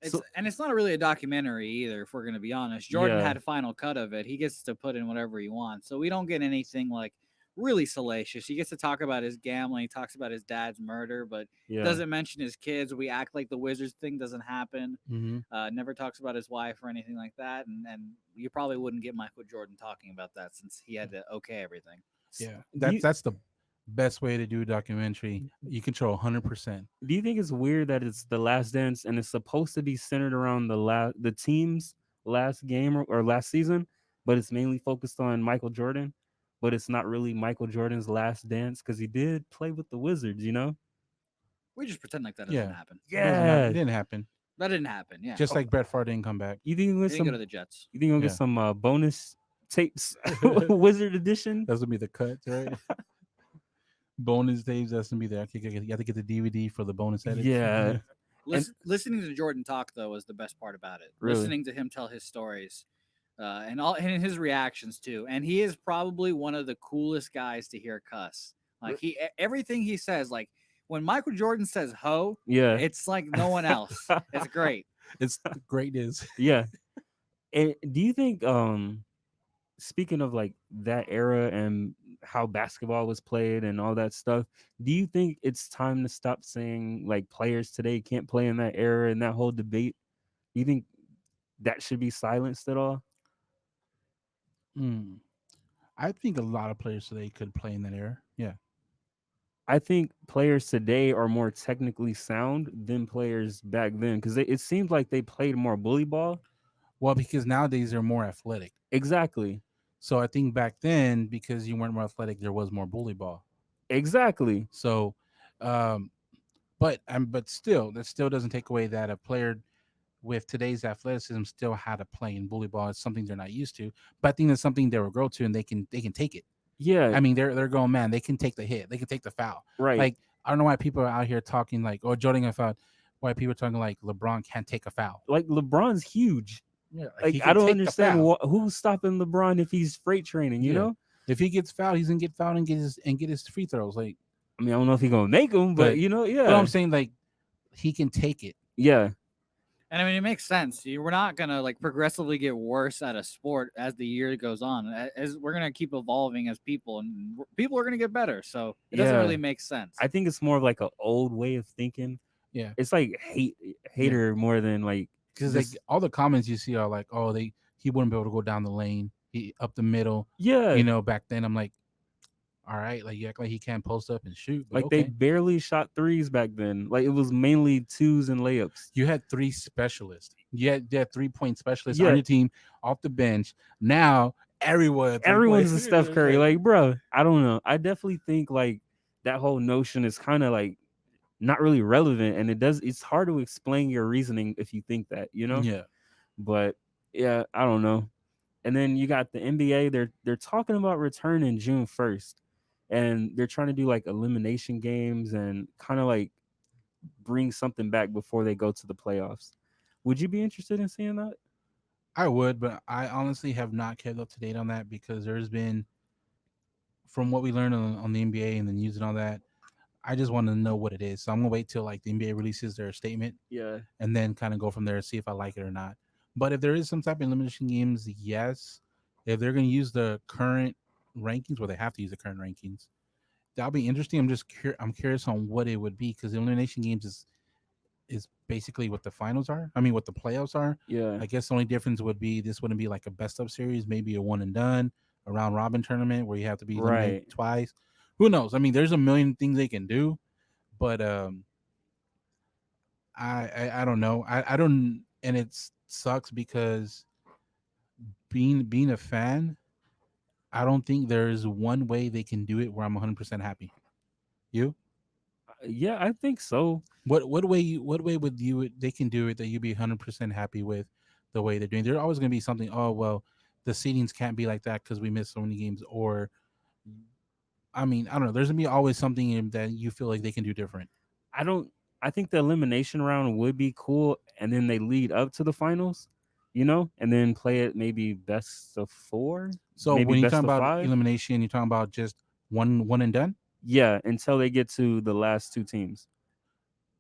It's not really a documentary either, if we're gonna be honest. Jordan
Yeah.
had a final cut of it. He gets to put in whatever he wants. So we don't get anything like really salacious. He gets to talk about his gambling, he talks about his dad's murder, but
Yeah.
doesn't mention his kids. We act like the Wizards thing doesn't happen.
Mm-hmm.
Never talks about his wife or anything like that. And you probably wouldn't get Michael Jordan talking about that since he had to okay everything.
Yeah,
Do you,
that's the best way to do a documentary. You control 100%.
do you think it's weird that it's the Last Dance and it's supposed to be centered around the team's last game or last season, but it's mainly focused on Michael Jordan, but it's not really Michael Jordan's last dance because he did play with the Wizards, you know?
We just pretend like that doesn't
Yeah.
happen.
It didn't happen.
That didn't happen. Yeah.
Just like Brett Favre didn't come back.
You think
He didn't go to the Jets.
you think you'll get
Yeah.
some bonus tapes, Wizard edition?
That's gonna be the cut, right? Bonus days. That's gonna be there. You have to get the DVD for the bonus edits.
Yeah,
Listening to Jordan talk though was the best part about it.
Really?
Listening to him tell his stories, and his reactions too. And he is probably one of the coolest guys to hear cuss. Like everything he says, like when Michael Jordan says "ho,"
yeah,
it's like no one else. It's great.
It's great. Is
yeah. And do you think, speaking of like that era and how basketball was played and all that stuff, do you think it's time to stop saying like players today can't play in that era and that whole debate? Do you think that should be silenced at all?
I think a lot of players today could play in that era. Yeah.
I think players today are more technically sound than players back then because it seems like they played more bully ball.
Well, because nowadays they're more athletic.
Exactly.
So I think back then, because you weren't more athletic, there was more bully ball.
Exactly.
So, but still, that still doesn't take away that a player with today's athleticism still had to play in bully ball. It's something they're not used to, but I think it's something they will grow to, and they can take it.
Yeah.
I mean, they're going, man. They can take the hit. They can take the foul.
Right.
Like I don't know why people are out here talking like, oh, Jordan got fouled. Why people are talking like LeBron can't take a foul?
Like LeBron's huge.
Yeah, like
Like
he
I
can
don't
take the
understand
foul.
who's stopping LeBron if he's freight training. You
Yeah.
know,
If he gets fouled, he's gonna get fouled and get his free throws. Like,
I mean, I don't know if he's gonna make them, but
but
you know,
but I'm
yeah,
saying like he can take it.
yeah,
And I mean, it makes sense. We're not gonna like progressively get worse at a sport as the year goes on. As we're gonna keep evolving as people, and people are gonna get better. So it doesn't
yeah.
really make sense.
I think it's more of like an old way of thinking.
Yeah.
It's like hater more than like
Because like
just
all the comments you see are like, oh, he wouldn't be able to go down the lane, he up the middle.
yeah.
You know, back then I'm like, all right, like you act like he can't post up and shoot, but
Like they
okay.
barely shot threes back then. Like it was mainly twos and layups.
You had three specialists. You had 3-point specialists on
Yeah,
your team off the bench. Now everyone 3 point.
everyone's a Steph Curry. Like, bro, I don't know. I definitely think like that whole notion is kind of like not really relevant, and it's hard to explain your reasoning if you think that, you know.
Yeah.
But yeah, I don't know. And then you got the NBA. They're talking about returning June 1st, and they're trying to do like elimination games and kind of like bring something back before they go to the playoffs. Would you be interested in seeing that?
I would, but I honestly have not kept up to date on that because there's been, from what we learned on the NBA and the news and all that, I just want to know what it is. So I'm gonna wait till like the NBA releases their statement
Yeah,
and then kind of go from there and see if I like it or not. But if there is some type of elimination games, yes. If they're gonna use the current rankings, well, they have to use the current rankings. That'll be interesting. I'm curious on what it would be because the elimination games is basically what the finals are. I mean, what the playoffs are.
yeah,
I guess the only difference would be this wouldn't be like a best of series, maybe a one and done, a round robin tournament where you have to be eliminated
right.
twice. Who knows? I mean, there's a million things they can do, but I don't know. I don't, and it sucks because being a fan, I don't think there's one way they can do it where I'm 100% happy. You?
Yeah, I think so.
What way would you they can do it that you'd be 100% happy with the way they're doing? There's always going to be something. Oh well, the seedings can't be like that because we missed so many games. Or I mean, I don't know. There's gonna be always something that you feel like they can do different.
I don't. I think the elimination round would be cool, and then they lead up to the finals, you know, and then play it maybe best of four,
So
maybe
when you talk
best of
about
five.
elimination, you're talking about just one and done,
Yeah, until they get to the last two teams.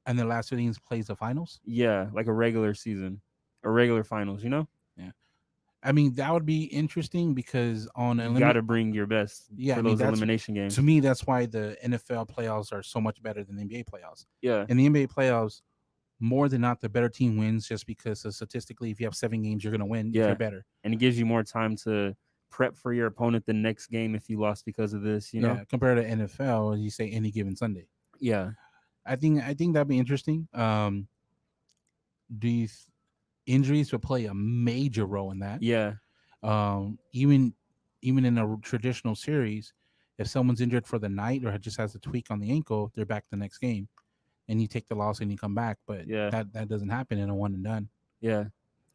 and the last two teams plays the finals.
Yeah, like a regular season, or regular finals. You know,
Yeah, I mean that would be interesting because on
you got
eliminate.
to bring your best
Yeah,
for
I mean
those
that's
elimination games.
to me that's why the NFL playoffs are so much better than the NBA playoffs.
Yeah,
In the NBA playoffs, more than not, the better team wins just because statistically, if you have 7 games, you're gonna win if
yeah,
you're better.
and it gives you more time to prep for your opponent the next game if you lost because of this. You know.
Yeah, compared to NFL, you say any given Sunday.
Yeah,
I think that'd be interesting. Do you injuries would play a major role in that?
yeah,
Even in a traditional series, if someone's injured for the night or just has a tweak on the ankle, they're back the next game, and you take the loss and you come back. But
yeah,
that doesn't happen in a one and done.
yeah,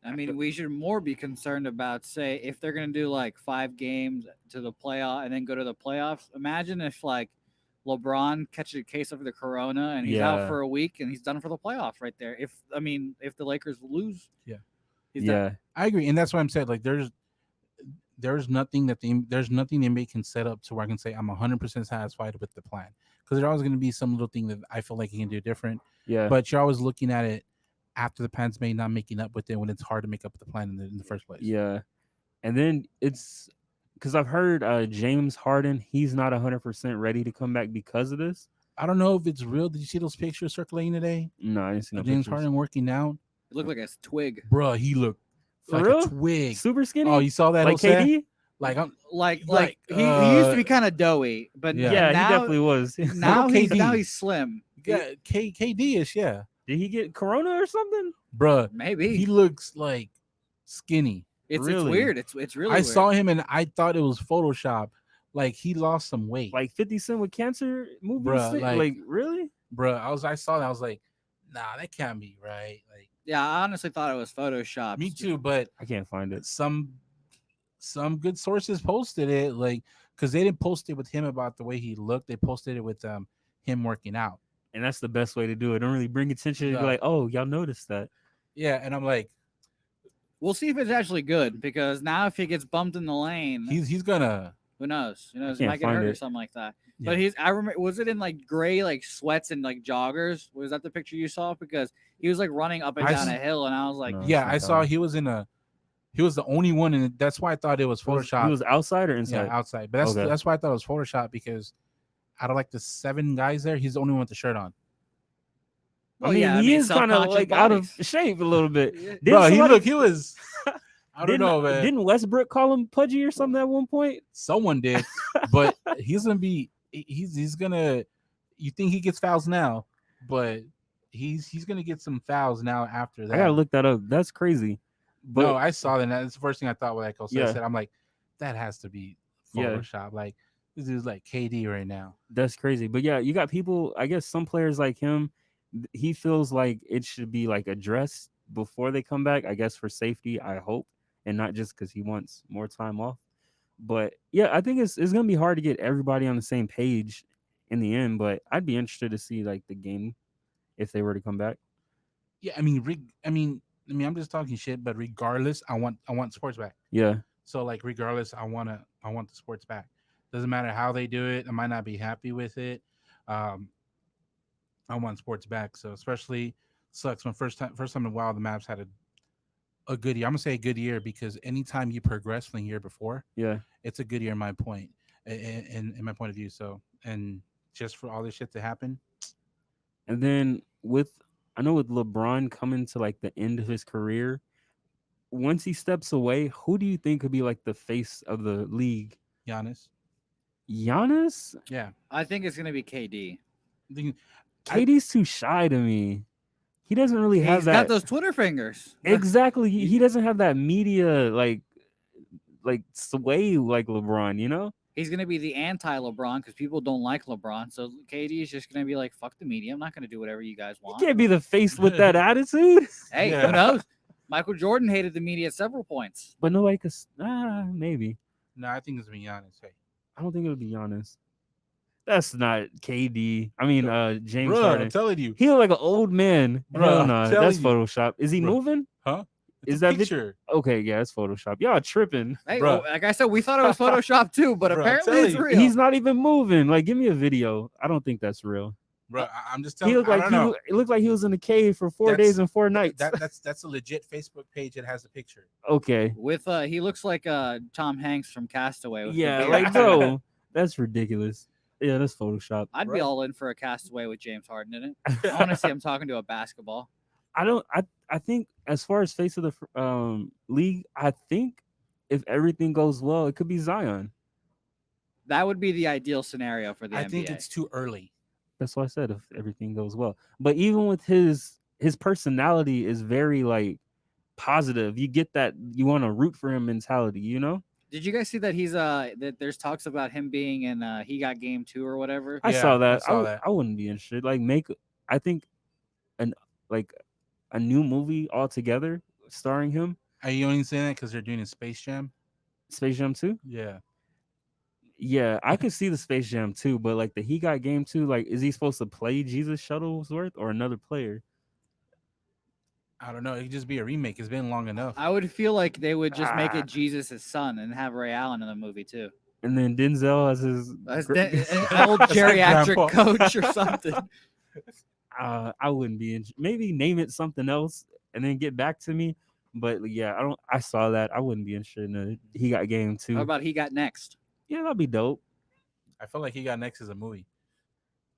I mean, we should more be concerned about, say, if they're going to do like 5 games to the playoff and then go to the playoffs. Imagine if like LeBron catches a case of the corona and he's out
yeah,
for a week and he's done for the playoffs right there. If the Lakers lose,
Yeah.
he's done.
yeah,
I agree, and that's why I'm saying like there's nothing there's nothing the NBA can set up to where I can say I'm 100% satisfied with the plan because there's always going to be some little thing that I feel like you can do different.
yeah,
But you're always looking at it after the plan's made, not making up with it when it's hard to make up with the plan in the first place.
yeah. And then it's because I've heard James Harden, he's not 100% ready to come back because of this.
I don't know if it's real. Did you see those pictures circulating today?
No, I didn't see no
James
pictures.
Harden working out,
It looked like a twig.
bro. He looked
For
like
real?
a twig.
Super skinny?
Oh, you saw that,
like
Jose?
KD?
Like I'm
Like he used to be kind of doughy, but
Yeah.
Yeah,
now,
he definitely was.
now
Little
he's
KD.
slim.
yeah, KD-ish, yeah,
Did he get corona or something?
bruh.
Maybe
He looks like skinny.
it's
really?
weird. It's really
I
weird.
saw him and I thought it was Photoshop. Like he lost some weight,
Like 50 Cent with cancer movie?
Bruh,
Like, really?
bruh. I saw that. I was like, nah, that can't be right. Like
Yeah, I honestly thought it was Photoshop.
me too, but
I can't find it.
some good sources posted it, like because they didn't post it with him about the way he looked. They posted it with him working out.
And that's the best way to do it. Don't really bring attention to be
No.
like, oh, y'all noticed that.
Yeah, and I'm like,
We'll see if it's actually good because now if he gets bumped in the lane,
He's gonna.
who knows? Who
I
knows? He
can't
might get
find
hurt or
it.
something like that.
Yeah.
But he's. I remember. Was it in like gray like sweats and like joggers? Was that the picture you saw? Because he was like running up and
I
down
s-
a hill, and I was like,
No, it's
Yeah,
not
I
that
saw
one.
he was in a. He was the only one, and that's why I thought it was
He
Photoshop.
was outside or
Yeah,
inside?
outside. But that's
Okay.
that's why I thought it was Photoshop because out of like the 7 guys there, he's the only one with the shirt on.
well, yeah. I
He
mean,
is kind of
self-conscious
like out of
bodies.
shape a little bit.
Yeah.
Didn't
Bro,
somebody,
he was. I don't know, man.
Didn't Westbrook call him pudgy or something at one point?
Someone did, but he's gonna be. He's gonna. You think he gets fouls now, but he's gonna get some fouls now after that.
I gotta look that up. That's crazy. But
No, I saw that. And that's the first thing I thought when like Jose
Yeah.
said. I'm like, that has to be
Yeah.
Photoshop. Like this is like KD right now.
that's crazy. But yeah, you got people. I guess some players like him, he feels like it should be like addressed before they come back. I guess for safety, I hope, and not just because he wants more time off. But yeah, I think it's gonna be hard to get everybody on the same page in the end. But I'd be interested to see like the game if they were to come back.
Yeah, I'm just talking shit, but regardless, I want sports back.
Yeah,
So like regardless, I want the sports back. Doesn't matter how they do it. I might not be happy with it. Um, I want sports back. So especially sucks when first time in a while the Mavs had a good year. I'm gonna say a good year because anytime you progress from the year before,
yeah.
it's a good year in my point, in my point of view. So and just for all this shit to happen,
And then I know with LeBron coming to like the end of his career, once he steps away, who do you think could be like the face of the league?
Giannis,
Giannis?
yeah,
I think it's gonna be KD.
I think
KD's too shy to me. He doesn't really have
He's got
that.
those Twitter fingers.
Exactly. He doesn't have that media like sway like LeBron, you know?
He's gonna be the anti-LeBron because people don't like LeBron. So KD is just gonna be like, "Fuck the media. I'm not gonna do whatever you guys
You
want."
can't be the face with that attitude.
Hey,
Yeah.
who knows? Michael Jordan hated the media at several points.
But nobody could maybe.
no, I think it's gonna be Giannis. Hey,
I don't think it would be Giannis. That's not KD. I mean James
bro,
Harden.
I'm telling you,
He look like an old man.
Bruh,
Hell
I'm
no,
telling
that's
you.
Photoshop. Is he
Bruh.
moving?
huh? It's
Is
a
that
picture?
Okay, yeah, it's Photoshop. Y'all tripping.
Hey,
Bruh.
like I said, we thought it was Photoshop too, but
Bruh, I'm
apparently
telling
it's
you,
real.
He's not even moving. Like, give me a video. I don't think that's real.
Bro, I'm just
He
telling.
looked
I
like
don't know.
it looked like he was in a cave for 4
That's-
days and 4 nights.
That's a legit Facebook page that has a picture.
Okay.
With he looks like Tom Hanks from Castaway. With the
Yeah,
beard.
like bro, that's ridiculous. Yeah, that's Photoshop.
I'd be
Right.
all in for a Castaway with James Harden in it. I want to see him talking to a basketball.
I think as far as face of the league, I think if everything goes well, it could be Zion.
That would be the ideal scenario for the
I
NBA.
think it's too early.
That's why I said if everything goes well. But even with his personality is very like positive. You get that you want to root for him mentality, you know?
Did you guys see that he's that there's talks about him being in He Got Game 2 or whatever?
I
Yeah,
saw
I
that.
saw that.
I wouldn't be interested. Like I think an like a new movie altogether starring him.
Are you only saying that because they're doing a Space Jam?
Space Jam 2?
Yeah.
Yeah, I could see the Space Jam 2, but like the He Got Game 2, like is he supposed to play Jesus Shuttlesworth or another player?
I don't know. It could just be a remake. It's been long enough.
I would feel like they would just make
Ah.
it Jesus' son and have Ray Allen in the movie too.
And then Denzel as his
An old
That's like
geriatric
grandpa.
coach or something.
I wouldn't be maybe name it something else and then get back to me. But yeah, I saw that. I wouldn't be interested in it. He Got Game 2.
How about He Got Next?
Yeah, that'd be dope.
I feel like He Got Next is a movie.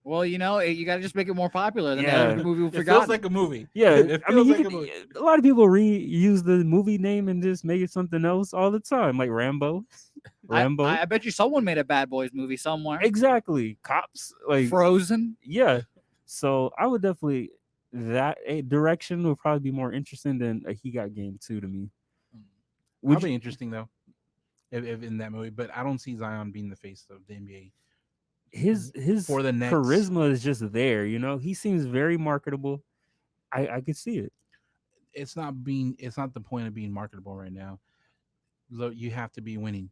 Well, you know, you got to just make it more popular than
Yeah.
the movie we
It
forgot.
feels like a movie.
Yeah,
It
I mean,
feels
you
like a
could,
movie.
a lot of people reuse the movie name and just make it something else all the time, like Rambo. Rambo.
I bet you someone made a Bad Boys movie somewhere.
Exactly. Cops. Like
Frozen.
yeah. So I would definitely that a direction would probably be more interesting than a He Got Game 2 to me. Would
Probably
you-
interesting though, if in that movie. But I don't see Zion being the face of the NBA.
his
For the next-
charisma is just there, you know. He seems very marketable. I could see it.
It's not the point of being marketable right now. Look, you have to be winning.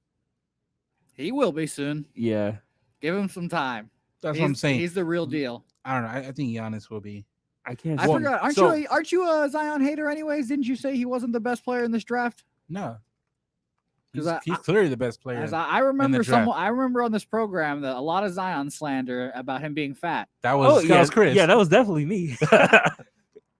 He will be soon.
Yeah.
Give him some time.
That's what I'm saying.
He's the real deal.
I don't know. I think Giannis will be.
I can't
I
see.
forgot. Aren't you a Zion hater anyways? Didn't you say he wasn't the best player in this draft?
No,
Because
he's clearly the best player.
as I
in the
remember,
draft.
I remember on this program that a lot of Zion slander about him being fat.
That
Oh
was
yeah,
Chris.
yeah, that was definitely me.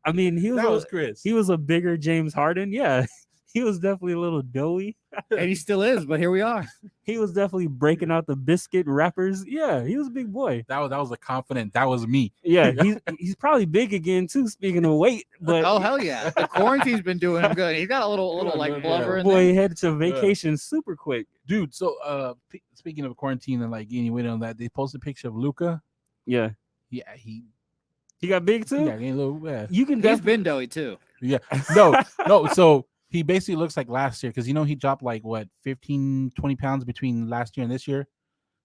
I mean,
That was Chris.
he was a bigger James Harden. Yeah, he was definitely a little doughy.
And he still is, but here we are.
He was definitely breaking out the biscuit wrappers. Yeah, he was a big boy.
That was a confident. That was me.
Yeah, he's probably big again too. Speaking of weight, but
Oh hell yeah, the quarantine's been doing him good. He's got a little like blubber in
boy,
there.
he headed to vacation super quick.
Dude. So speaking of quarantine and like any weight on that, they posted a picture of Luca.
Yeah,
Yeah, he
got big too.
yeah, gained a little. Yeah.
You can
He's
definitely.
been doughy too.
Yeah. No. So he basically looks like last year because he dropped like what 15, 20 pounds between last year and this year.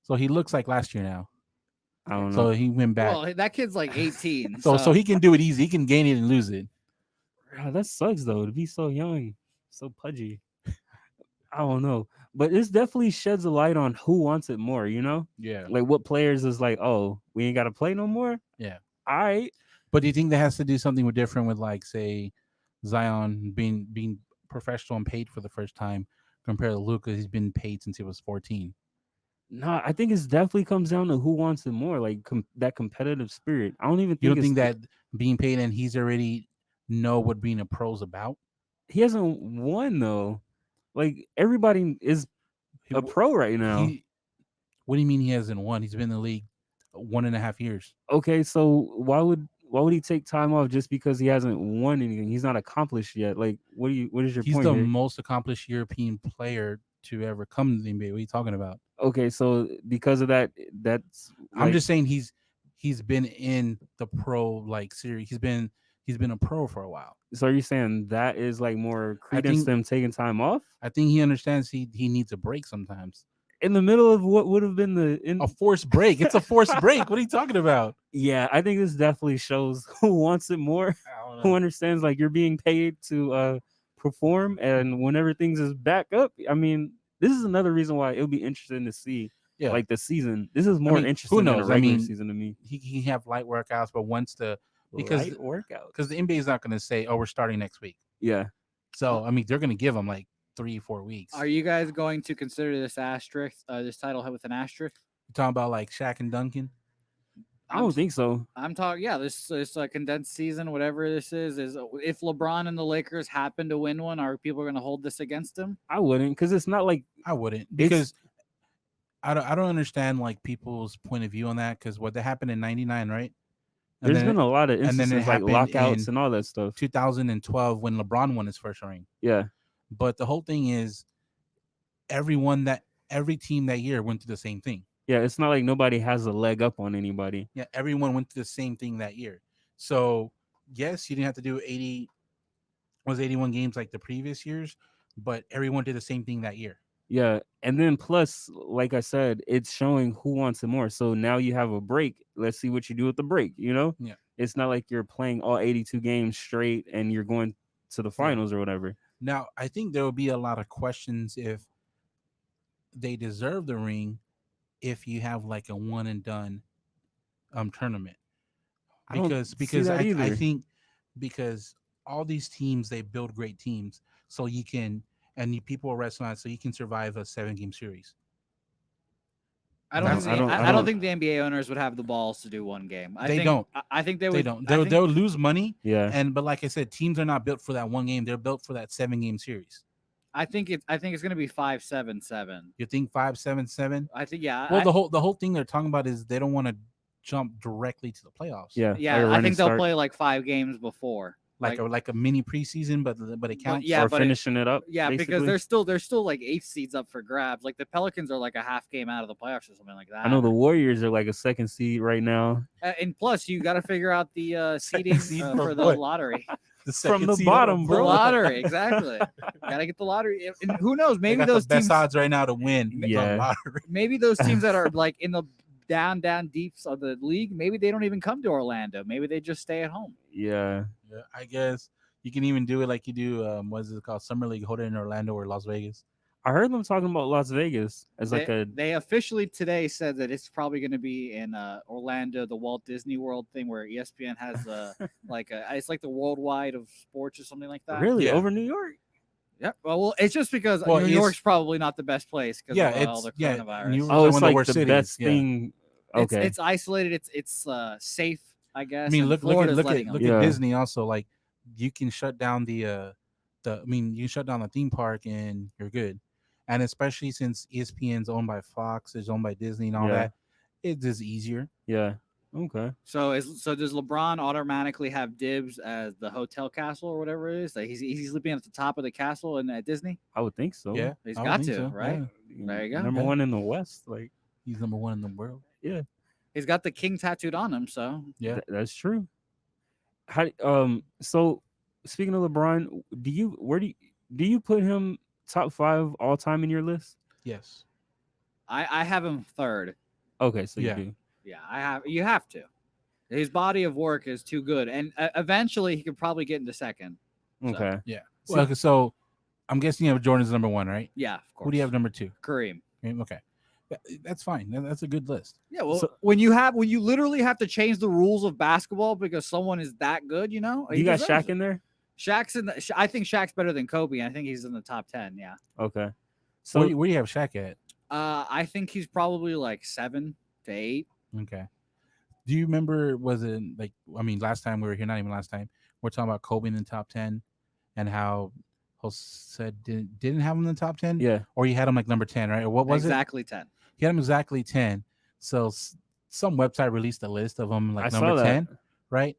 So he looks like last year now.
I don't know.
So he went back.
Well, that kid's like 18.
So he can do it easy. He can gain it and lose it.
That sucks though to be so young, so pudgy. I don't know, but this definitely sheds a light on who wants it more. You know,
Yeah.
like what players is like, oh, we ain't got to play no more.
Yeah.
All right.
But do you think that has to do something with different with like say Zion being professional and paid for the first time compared to Luca? He's been paid since he was 14.
No, I think it's definitely comes down to who wants it more, like that competitive spirit. I don't even think
You don't think that being paid and he's already know what being a pro's about?
he hasn't won though. Like everybody is a pro right now.
What do you mean he hasn't won? He's been in the league 1.5 years.
Okay, so why would he take time off just because he hasn't won anything? He's not accomplished yet. Like what is your
He's
point
the
here?
most accomplished European player to ever come to the NBA. What are you talking about?
Okay, so because of that, that's
I'm just saying he's been in the pro like series. He's been a pro for a while.
so are you saying that is like more credence
think-
to them taking time off
I think he understands he needs a break sometimes.
in the middle of what would have been
A forced break. It's a forced break. What are you talking about?
Yeah, I think this definitely shows who wants it more, who understands like you're being paid to perform, and whenever things is back up, I mean, this is another reason why it'll be interesting to see.
Yeah.
Like the season, this is more interesting
who
than a
knows? I
regular
mean,
season to me.
He can have light workouts, but once because
Light workout.
because the NBA is not going to say, "Oh, we're starting next week."
Yeah,
So I mean, they're going to give him like 3-4 weeks.
Are you guys going to consider this asterisk, this title with an asterisk?
You talking about like Shaq and Duncan?
I don't think so.
I'm talking, yeah, this condensed season, whatever this is if LeBron and the Lakers happen to win one, are people going to hold this against him?
I wouldn't, because it's not like
I wouldn't because I don't understand like people's point of view on that because what happened in '99, right?
there's been a lot of
and then it
instances like
happened
lockouts
in
and all that stuff.
2012 when LeBron won his first ring.
Yeah,
But the whole thing is every team that year went through the same thing.
yeah, it's not like nobody has a leg up on anybody.
Yeah, everyone went through the same thing that year. So yes, you didn't have to do 81 games like the previous years, but everyone did the same thing that year.
Yeah, and then plus, like I said, it's showing who wants it more. So now you have a break. Let's see what you do with the break. You know,
Yeah.
It's not like you're playing all 82 games straight and you're going to the finals or whatever.
Now, I think there will be a lot of questions if they deserve the ring if you have like a one and done tournament.
I don't
Because
see that
I
either.
think because all these teams they build great teams so you can people are wrestling on it so you can survive a 7-game series.
I don't think the NBA owners would have the balls to do one game. I think they would.
They don't. They'll lose money.
Yeah,
But like I said, teams are not built for that one game. They're built for that 7-game series.
I think it's going to be 5-7-7.
You think 5-7-7?
I think yeah.
Well, the whole thing they're talking about is they don't want to jump directly to the playoffs.
yeah,
Yeah,
like a
I
running
think they'll
start.
play like 5 games before.
like a mini preseason, but it counts.
yeah,
or
but
finishing it up.
Yeah, because
basically.
there's still like 8 seeds up for grabs. Like the Pelicans are like a half game out of the playoffs or something like that.
I know the Warriors are like a 2nd seed right now.
And plus, you got to figure out the seeding
seed
for the
what?
lottery.
From the bottom,
The
bro.
lottery, exactly. Gotta get the lottery. And who knows?
They
Maybe
got
those
the best
teams.
odds right now to win.
Yeah.
the lottery.
Maybe those teams that are like in the down deeps of the league. Maybe they don't even come to Orlando. Maybe they just stay at home.
Yeah,
Yeah, I guess you can even do it like you do. What is it called? Summer League. Hold it in Orlando or Las Vegas.
I heard them talking about Las Vegas as like
They,
a
they officially today said that it's probably going to be in Orlando, the Walt Disney World thing, where ESPN has it's like the worldwide of sports or something like that.
really
Yeah.
over New York.
Yep. Well, it's just because
Well,
New
it's-
York's probably not the best place because
Yeah,
of all
it's
the
yeah.
coronavirus.
New York's
Oh,
like
it's
one of the
like
worst
the
cities.
best
Yeah.
thing. Okay.
It's isolated. It's safe, I guess.
I mean,
and
look
Florida's
at
letting them.
Yeah.
Disney also. Like, you can shut down you can shut down the theme park and you're good. And especially since ESPN's owned by Fox, is owned by Disney and all
Yeah.
that, it's just easier.
Yeah. Okay.
So does LeBron automatically have dibs as the hotel castle or whatever it is? Like he's sleeping at the top of the castle at Disney.
I would think so.
Yeah,
He's
I would
got
think
to,
so,
right?
yeah.
There you go.
Number
Yeah.
one in the West. Like,
He's number one in the world.
yeah,
He's got the king tattooed on him. So
Yeah.
that's true. How so speaking of LeBron, do you put him top 5 all time in your list?
Yes.
I have him third.
Okay, so
Yeah.
you do.
Yeah, you have to. His body of work is too good, and eventually he could probably get into second. So,
Okay.
Yeah. Well, okay, so I'm guessing you have Jordan's number one, right?
yeah, of course.
Who do you have number two?
Kareem.
Okay. That's fine. That's a good list.
Yeah, well,
So-
when you literally have to change the rules of basketball because someone is that good, he
You got
deserves
Shaq
it.
in there?
Shaq's in the. I think Shaq's better than Kobe. I think he's in the top 10. Yeah.
Okay.
So
So
where do you have Shaq at?
I think he's probably like 7 to 8.
Okay. Do you remember? Was it like? I mean, last time we were here, not even last time. We're talking about Kobe in the top 10, and how said didn't have him in the top 10.
yeah,
Or you had him like number 10, right? Or what was it?
Exactly 10.
He had him exactly 10. So some website released a list of them like
I saw
number
that.
10, right?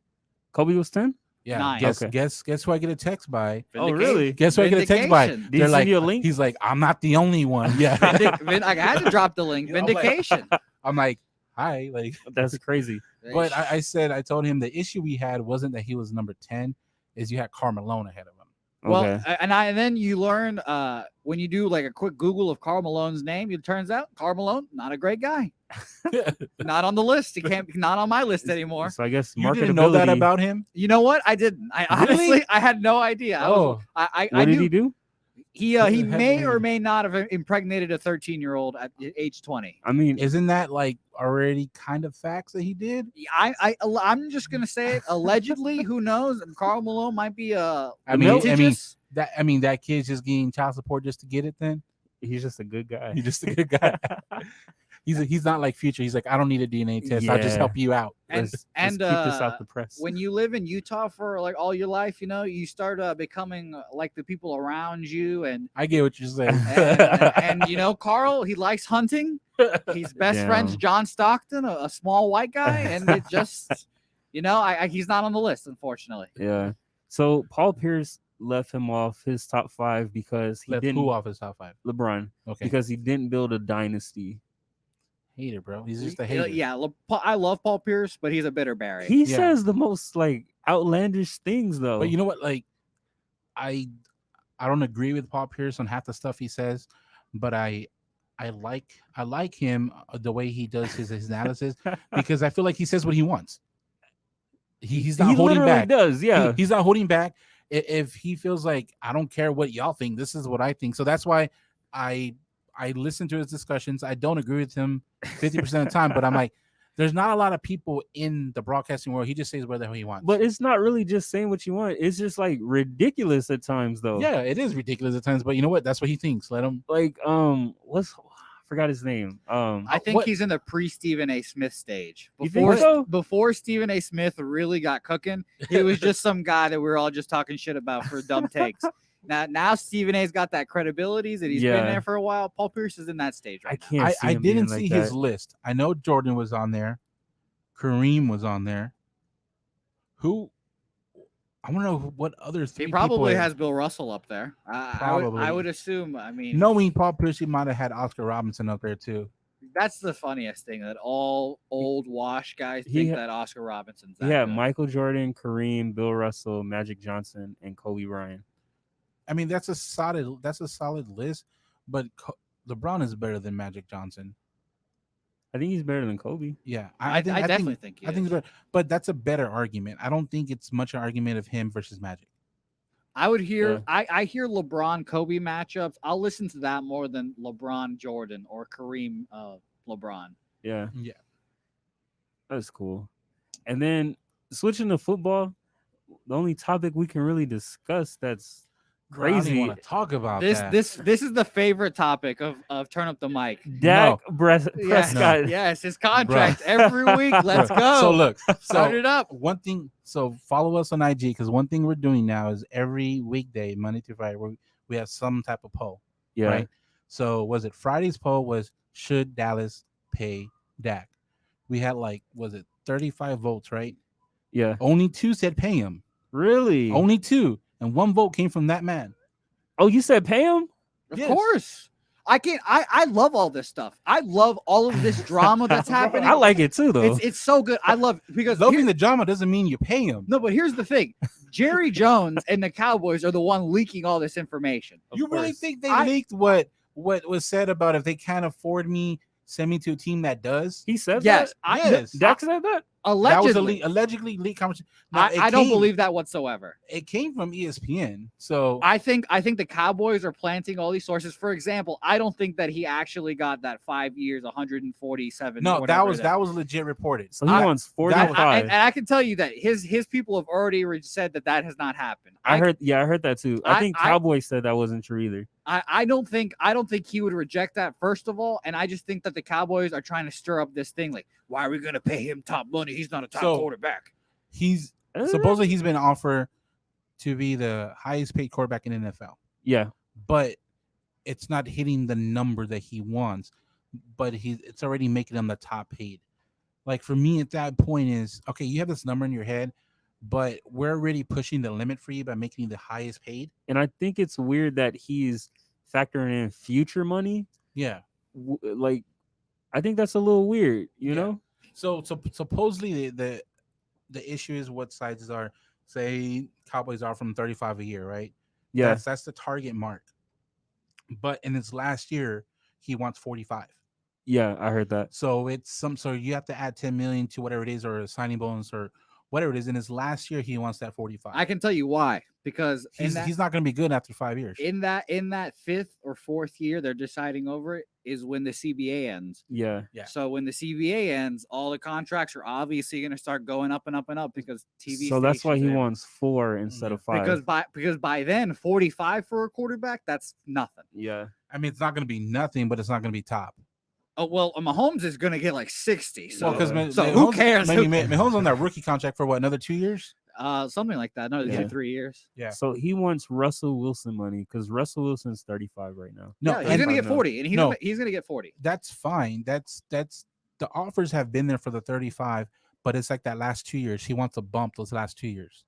Kobe was 10?
Yeah.
9.
Guess
Okay.
guess who I get a text by?
Oh, really?
Guess who I get a text by?
Vindication.
Did he
They're
send
like,
you a link?
he's like, I'm not the only one. Yeah.
I had to drop the link.
You know, like-
Vindication.
I'm like, hi. Like,
That's crazy.
but I told him the issue we had wasn't that he was number 10, is you had Carmelo ahead of him.
Well,
Okay.
and then you learn when you do like a quick Google of Karl Malone's name, it turns out Karl Malone, not a great guy. Not on the list. He can't not on my list anymore.
So I guess
You
marketability.
didn't know that about him?
You know what? I didn't. I
Really?
honestly I had no idea.
Oh,
I
What did
knew
he do?
he may or may not have impregnated a 13-year-old at age 20.
I mean,
isn't that like already kind of facts that he did?
I'm just gonna say it. Allegedly, who knows? Karl Malone might be
I mean,
litigious.
that kid's just getting child support just to get it. Then
he's just a good guy.
he's just a good guy. He's not like Future. He's like, I don't need a DNA test. I'll just
Yeah.
help you out.
And
Let's
and
keep this out the press.
when you live in Utah for like all your life, you start becoming like the people around you, and
I get what you're saying.
and Carl, he likes hunting. He's best friends
Damn.
John Stockton, a small white guy, and it just, he's not on the list, unfortunately.
Yeah. So Paul Pierce left him off his top 5 because he
Left
didn't
who off his top 5?
LeBron
Okay,
because he didn't build a dynasty.
hater, bro. He's just a hater.
Yeah, I love Paul Pierce, but he's a bitter Barry.
He
Yeah.
says the most like outlandish things though.
But you know what? Like, I don't agree with Paul Pierce on half the stuff he says, but I like him the way he does his analysis, because I feel like he says what he wants. He's not
he
holding
literally
back.
does, yeah.
He's not holding back. If he feels like, I don't care what y'all think, this is what I think. So that's why I listen to his discussions. I don't agree with him 50% of the time, but I'm like, there's not a lot of people in the broadcasting world. He just says whatever he wants.
But it's not really just saying what you want. It's just like ridiculous at times though.
yeah, it is ridiculous at times. But you know what? That's what he thinks. Let him.
Like I forgot his name.
I think
what-
he's in the pre-Stephen A. Smith stage.
You think so?
Before Stephen A. Smith really got cooking, he was just some guy that we were all just talking shit about for dumb takes. Now Stephen A's got that credibility that he's been
Yeah.
there for a while. Paul Pierce is in that stage
I
right now.
can't see
I
him being
didn't
like
see
that.
his list. I know Jordan was on there. Kareem was on there. Who? I want to know what other three
He probably
people
has Bill Russell up there. I
Probably.
would assume. I mean,
Knowing Paul Pierce, he might have had Oscar Robinson up there too.
that's the funniest thing that all old wash guys
He
think
ha-
that Oscar Robinson's that
Yeah,
good.
Michael Jordan, Kareem, Bill Russell, Magic Johnson, and Kobe Bryant.
I mean, that's a solid list, but LeBron is better than Magic Johnson.
I think he's better than Kobe.
Yeah,
I definitely think he
I think
is.
it's better, but that's a better argument. I don't think it's much an argument of him versus Magic.
I would hear
Yeah.
I hear LeBron Kobe matchups. I'll listen to that more than LeBron Jordan or Kareem LeBron.
Yeah,
Yeah.
that's cool. And then switching to football, the only topic we can really discuss that's
Bro, I don't even
crazy.
want to talk about
This
that.
this is the favorite topic of Turn Up the Mic.
Dak
Yes,
Prescott.
yes, his contract every week. Let's
Bro,
go.
So look,
Start
so
it up.
one thing. So follow us on IG because one thing we're doing now is every weekday, Monday through Friday, we have some type of poll,
Yeah,
right? So was it Friday's poll was should Dallas pay Dak? We had like was it 35 votes, right?
yeah.
Only 2 said pay him.
Really?
Only 2, and 1 vote came from that man.
Oh, you said pay him?
Of
Yes.
course. I love all this stuff. I love all of this drama that's happening.
I like it too, though.
It's so good. I love because
Loving the drama doesn't mean you pay him.
no, but here's the thing. Jerry Jones and the Cowboys are the one leaking all this information.
Of
You really
course.
think they
I-
leaked what was said about if they can't afford me, send me to a team that does?
He said
Yes,
that.
Yes.
Dak said that.
That was
allegedly.
allegedly leaked conversation. Now,
I don't believe that whatsoever.
it came from ESPN. So
I think the Cowboys are planting all these sources. For example, I don't think that he actually got that 5 years, 147.
no,
whatever
that was legit reported.
So he
I-
wants
that was-
45.
and I can tell you that his people have already said that has not happened.
I heard that too. I think
I-
Cowboys said that wasn't true either.
I don't think he would reject that first of all, and I just think that the Cowboys are trying to stir up this thing like, why are we going to pay him top money? He's not a top
So-
quarterback.
He's supposedly he's been offered to be the highest paid quarterback in NFL,
Yeah,
but it's not hitting the number that he wants. But it's already making him the top paid. Like for me, at that point is okay. You have this number in your head, but we're already pushing the limit for you by making you the highest paid.
and I think it's weird that he's factoring in future money.
Yeah.
Like, I think that's a little weird. You
Yeah.
know?
So supposedly the issue is what sides are. Say Cowboys are from 35 a year, right?
Yeah,
That's the target mark. But in his last year, he wants 45.
yeah. I heard that.
So so you have to add 10 million to whatever it is, or a signing bonus, or whatever it is. In his last year, he wants that 45.
I can tell you why, because
he's not going to be good after 5 years.
in that fifth or fourth year they're deciding over it is when the CBA ends.
Yeah,
Yeah.
So when the CBA ends, all the contracts are obviously going to start going up and up and up because TV.
so that's why he
stations are-
wants 4 instead of 5.
because by then 45 for a quarterback, that's nothing.
yeah,
I mean, it's not going to be nothing, but it's not going to be top.
Oh well, Mahomes is going to get like 60. So
Well, because
so who cares?
Mahomes on that rookie contract for what, another 2 years?
Something like that. Another
Yeah.
2-3 years.
Yeah.
So he wants Russell Wilson money because Russell Wilson's 35 right now.
No,
Yeah, he's
and
going to get
no.
40, and
No.
he's going to get 40.
that's fine. That's the offers have been there for the 35, but it's like that last 2 years. He wants a bump those last 2 years.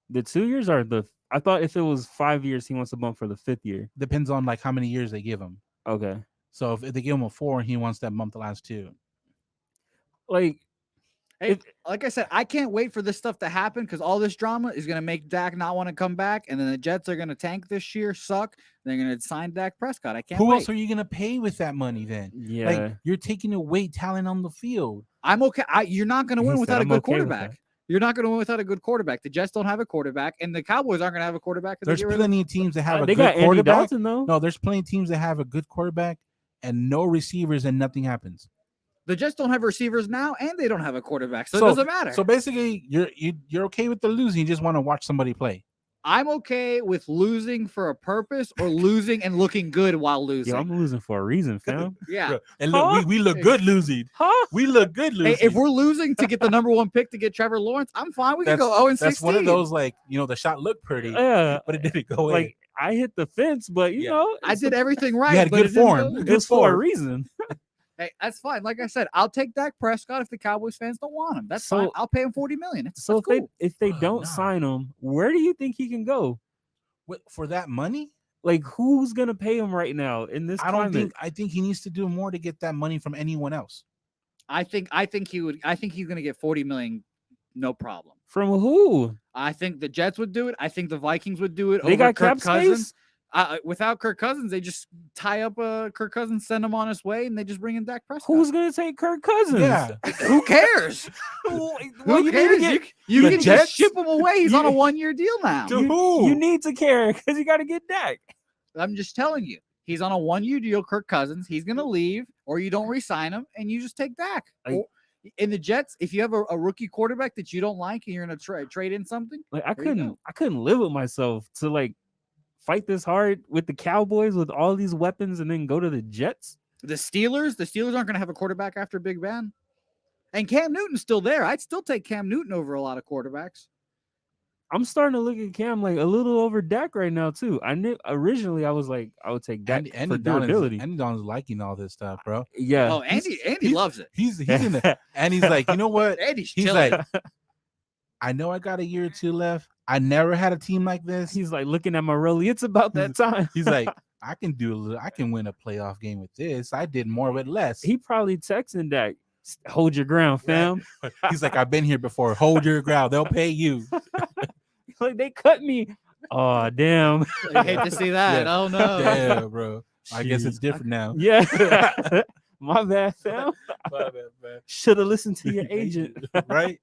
The 2 years are I thought if it was 5 years, he wants a bump for the 5th year.
Depends on like how many years they give him.
Okay.
So if they give him a 4, he wants that bump the last 2.
Like,
Hey, like I said, I can't wait for this stuff to happen because all this drama is going to make Dak not want to come back, and then the Jets are going to tank this year, suck. They're going to sign Dak Prescott. I can't
Who
wait.
else are you gonna pay with that money then?
yeah.
Like you're taking away talent on the field.
I'm okay. You're not going to
He
win
said,
without a
"I'm
good
okay with
quarterback.
that."
You're not going to win without a good quarterback. The Jets don't have a quarterback, and the Cowboys aren't going to have a quarterback. 'cause they
There's
get rid of-
plenty of teams that have a
They
good
got Andy
quarterback.
Dalton though.
No, there's plenty of teams that have a good quarterback and no receivers and nothing happens.
The Jets don't have receivers now, and they don't have a quarterback, so it doesn't matter.
So basically, you're okay with the losing. You just want to watch somebody play.
I'm okay with losing for a purpose or losing and looking good while losing.
Yeah, I'm losing for a reason, fam.
Yeah.
And
Huh?
look, we look good losing.
Huh?
We look good
Hey,
losing.
if we're losing to get the number 1 pick to get Trevor Lawrence, I'm fine. We can
That's-
go 0 and 16.
That's one of those like the shot looked pretty,
Yeah.
but it didn't go in.
Like I hit the fence, but you
Yeah.
know,
I
it's
did everything right.
had
but
good
it didn't
form.
go-
Good
it's for a
form.
reason.
Hey, that's fine. Like I said, I'll take Dak Prescott if the Cowboys fans don't want him. That's fine.
So-
I'll pay him $40 million.
So
That's
if
cool.
they
Oh,
don't
nah.
sign him, where do you think he can go?
For that money,
Like who's gonna pay him right now in this
I don't
climate?
I think he needs to do more to get that money from anyone else.
I think he would. I think he's going to get $40 million, no problem.
From who?
I think the Jets would do it. I think the Vikings would do it.
They
over
got
Kirk
cap
Cousins.
space.
Without Kirk Cousins, they just tie up Kirk Cousins, send him on his way, and they just bring in Dak Prescott.
Who's gonna take Kirk Cousins?
Yeah.
Who cares?
well,
Who
you
cares?
need to get
You
the
can
Jets?
just ship him away. He's on a 1-year deal now.
To who?
you need to care because you got to get Dak.
I'm just telling you. He's on a 1-year deal, Kirk Cousins. He's going to leave, or you don't re-sign him, and you just take Dak. In the Jets, if you have a rookie quarterback that you don't like and you're going to trade in something,
Like
There you go.
I couldn't live with myself to like fight this hard with the Cowboys with all these weapons and then go to the Jets.
the Steelers aren't going to have a quarterback after Big Ben. And Cam Newton's still there. I'd still take Cam Newton over a lot of quarterbacks.
I'm starting to look at Cam like a little over Dak right now too. I knew originally I was like I would take Dak for durability.
Andy Don's liking all this stuff, bro.
Yeah.
Oh, Andy loves it.
He's in the and he's like, you know what?
Andy's
He's
chilling.
like, I know I got a year or two left. I never had a team like this.
He's like looking at my rollie. It's about that time.
He's like, I can do a little. I can win a playoff game with this. I did more with less.
he probably texting Dak, hold your ground, fam.
He's like, I've been here before. Hold your ground. They'll pay you.
Like they cut me. Oh damn.
I hate to see that.
Yeah.
Oh no.
Yeah, bro. I guess
Jeez.
it's different now.
Yeah. My bad, fam.
My bad, man.
Should have listened to your agent.
Right?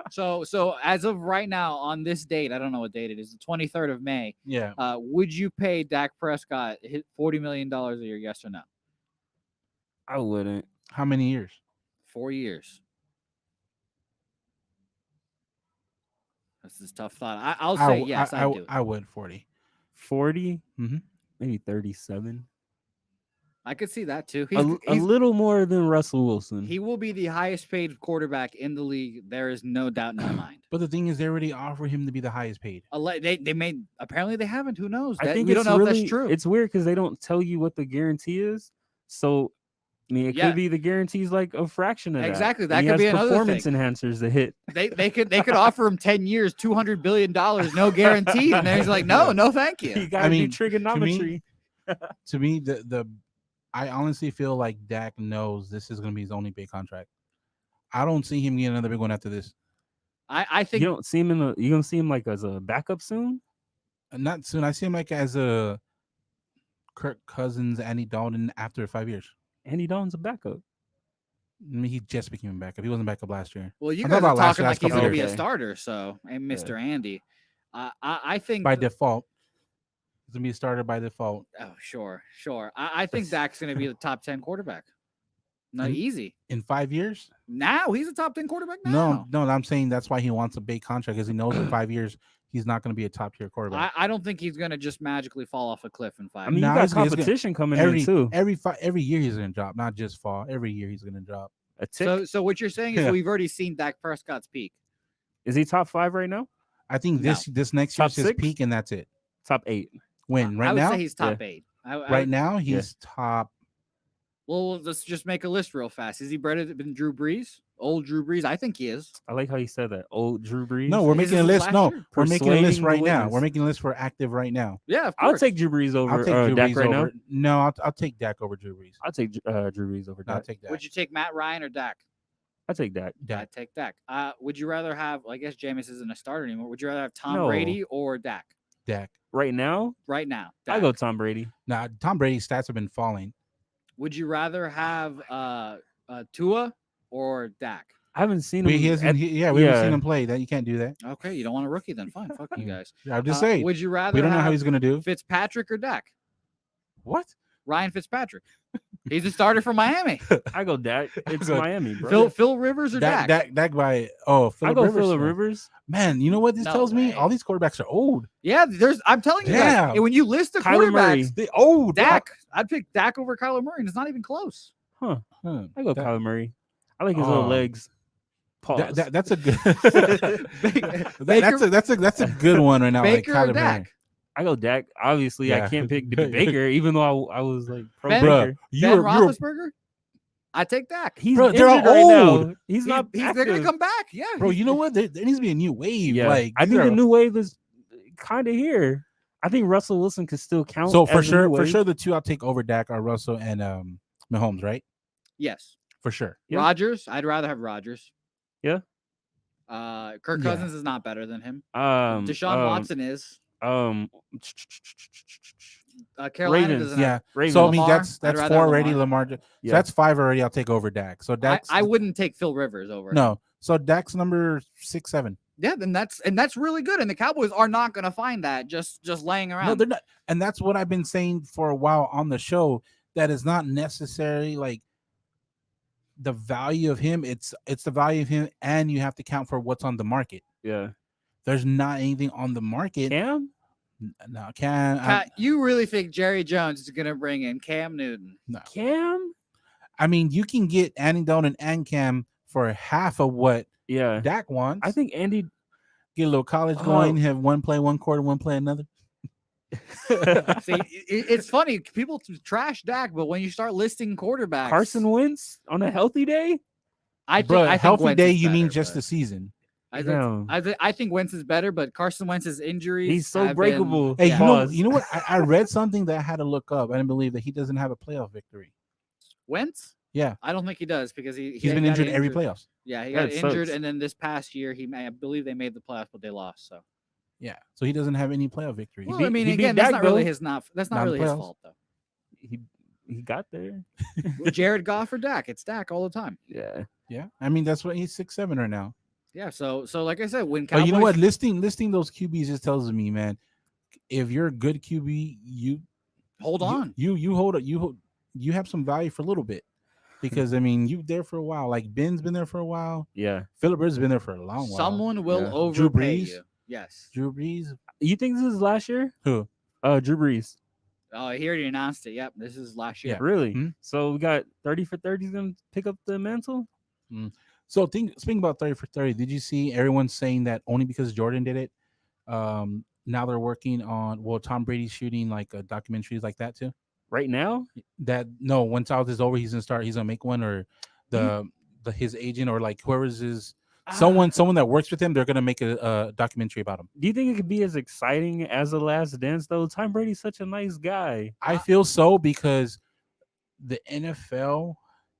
So as of right now, on this date, I don't know what date it is, the 23rd of May.
Yeah.
Would you pay Dak Prescott hit $40 million a year? Yes or no?
I wouldn't.
How many years?
4 years. This is a tough thought. I'll say yes. I do.
I would 40.
40,
Mhm.
maybe 37.
I could see that too.
A little more than Russell Wilson.
He will be the highest paid quarterback in the league. There is no doubt in my mind.
But the thing is, they already offer him to be the highest paid.
They made apparently they haven't. Who knows?
I think
we don't
it's
know
really,
if that's true.
It's weird because they don't tell you what the guarantee is. So, I mean, it
Yeah.
could be the guarantee's like a fraction of that.
Exactly.
And
That
he
could
has
be another
performance
thing.
enhancers to hit.
They could offer him 10 years, $200 billion, no guaranteed, and then he's like, no, thank
You
you.
got to do trigonometry.
To me, I honestly feel like Dak knows this is going to be his only big contract. I don't see him getting another big one after this.
I think
You don't see him you don't see him like as a backup soon.
Not soon. I see him like as a Kirk Cousins, Andy Dalton after 5 years.
Andy Dalton's a backup.
I mean, he just became a backup. He wasn't backup last year.
Well, you
I'm
guys
talking
are
about last
talking
year,
like
last
he's
couple
going to be
years.
a starter, so and Mr. Andy. I think
By default, he's gonna be a starter by default.
Oh, sure. I think Dak's going to be the top 10 quarterback. Not
And-
easy.
In 5 years?
Now he's a top 10 quarterback now.
No. I'm saying that's why he wants a big contract because he knows in 5 years he's not going to be a top tier quarterback.
I don't think he's going to just magically fall off a cliff in 5
I mean,
Nah,
you got
he's gonna-
competition coming
every
in too.
every year he's going to drop, not just fall. Every year he's going to drop.
A tick.
So what you're saying is
Yeah.
we've already seen Dak Prescott's peak.
Is he top 5 right now?
I think
No.
this next
Top
year's his
6?
peak and that's it.
Top 8.
When
I
right
would
now?
say he's top 8.
Right now he's top.
Well, let's just make a list real fast. Is he better than Drew Brees? Old Drew Brees? I think he is.
I like how you said that. Old Drew Brees.
No, we're
His
making a
is
list.
last
No,
year.
we're making a list
Persuading the
right now.
witness.
We're making a list for active right now.
Yeah, of
I'll
course.
take Drew Brees over
I'll take Drew
Dak
Brees
right
over.
now.
No, I'll take Dak over Drew Brees.
I'll take Drew Brees over
I'll
Dak.
take Dak.
Would you take Matt Ryan or Dak?
I'll take Dak.
I'd
Dak.
take Dak. Would you rather have? I guess Jameis isn't a starter anymore. Would you rather have Tom
No.
Brady or Dak
Dak.
Right now,
right now?
I
Dak.
go Tom Brady.
Now Tom Brady's stats have been falling.
Would you rather have Tua or Dak?
I haven't seen
We,
him.
he hasn't, we haven't
yeah.
seen him play. That you can't do that.
Okay, you don't want a rookie then. Fine, fuck you guys.
I'm just saying.
Would you rather?
We don't know how
have
he's gonna do.
Fitzpatrick or Dak?
What?
Ryan Fitzpatrick. He's a starter for Miami.
I go Dak. It's
go-
Miami, bro.
Phil Rivers or Dak?
Dak by
I
Phillip
go
Rivers.
Phillip Rivers.
Man, you know what this
No
tells me?
way.
All these quarterbacks are old.
Yeah, I'm telling you guys.
Damn.
And when you list the
Kyler Murray.
quarterbacks,
They old.
Dak, I'd pick Dak over Kyler Murray, and it's not even close.
Huh.
I go
That-
Kyler Murray. I like his little
Oh.
legs. Pause.
That's a good.
Baker-
that's a good one right now.
Baker
like
or
Kyler
Dak?
Murray.
I go Dak. Obviously,
Yeah.
I can't pick Baker, even though I was like pro
Ben-
Bruh,
Baker.
Ben Roethlisberger? I take Dak.
He's
Bro, they're
injured right now.
old.
He's not.
They're gonna
active.
come back. Yeah,
bro. You know what? There needs to be a new wave.
Yeah,
Like
I
these
think
are-
the new wave is kind of here. I think Russell Wilson could still count.
So for
as a new
sure,
wave.
the two I'll take over Dak are Russell and Mahomes, right?
yes.
For sure.
Yeah.
Rodgers. I'd rather have Rodgers.
Yeah.
Kirk
Yeah.
Cousins is not better than him.
Um,
Deshaun Watson is.
Um,
Carolina
Ravens.
doesn't
Yeah.
have
Ravens.
So I mean
Lamar.
that's
I'd rather
four
have
already.
Lamar.
So
Yeah.
that's five already. I'll take over Dak. So Dak's
I wouldn't take Phil Rivers over him.
no. So Dak's number 6, 7.
Yeah, then that's really good. And the Cowboys are not going to find that just laying around.
No, they're not. And that's what I've been saying for a while on the show. That is not necessarily like the value of him. It's the value of him, and you have to count for what's on the market.
Yeah.
There's not anything on the market.
Cam?
No,
You really think Jerry Jones is going to bring in Cam Newton?
no.
Cam?
I mean, you can get Andy Dalton and Cam for half of what
Yeah.
Dak wants.
I think Andy.
Get a little college going, have one play one quarter, one play another.
See, it's funny. People trash Dak, but when you start listing quarterbacks,
Carson Wentz on a healthy day?
I think,
Bro,
I think
healthy
Wentz
day,
is
you mean
better,
just
but
the season.
No.
I think Wentz is better, but Carson Wentz's injuries.
He's so
have
breakable.
Hey,
Yeah.
you know what? I read something that I had to look up. I didn't believe that he doesn't have a playoff victory.
Wentz?
Yeah.
I don't think he does because
He's
he
been
got
injured every playoffs.
Yeah, he got
That
injured,
sucks.
and then this past year, I believe they made the playoffs, but they lost. So,
Yeah. So he doesn't have any playoff victories.
well,
beat-
I mean,
he beat
again, that's
Dak,
not really
though.
his that's not
Not in
really his
playoffs.
fault though.
He got there.
Jared Goff or Dak, it's Dak all the time.
Yeah.
Yeah. I mean, that's what he's 6, 7 right now.
Yeah, so like I said, when
But
Cowboys,
you know what? Listing those QBs just tells me, man, if you're a good QB,
hold on.
You have some value for a little bit. Because I mean, you're there for a while. Like Ben's been there for a while.
Yeah.
Philip Rivers has been there for a long while.
Someone will
Yeah.
overpay
Brees?
you. Yes.
Drew Brees.
You think this is last year?
Who?
Drew Brees.
Oh, he already announced it. Yep, this is last year.
Yeah.
Really?
Hmm?
So we got 30 for 30 going to pick up the mantle?
So speaking about 30 for 30, did you see everyone saying that only because Jordan did it? Now they're working on Tom Brady's shooting like documentaries like that too.
Right now?
That no, once all this is over, he's gonna make one, or his agent or like whoever's his someone that works with him, they're gonna make a documentary about him.
Do you think it could be as exciting as The Last Dance though? Tom Brady's such a nice guy.
I feel so because the NFL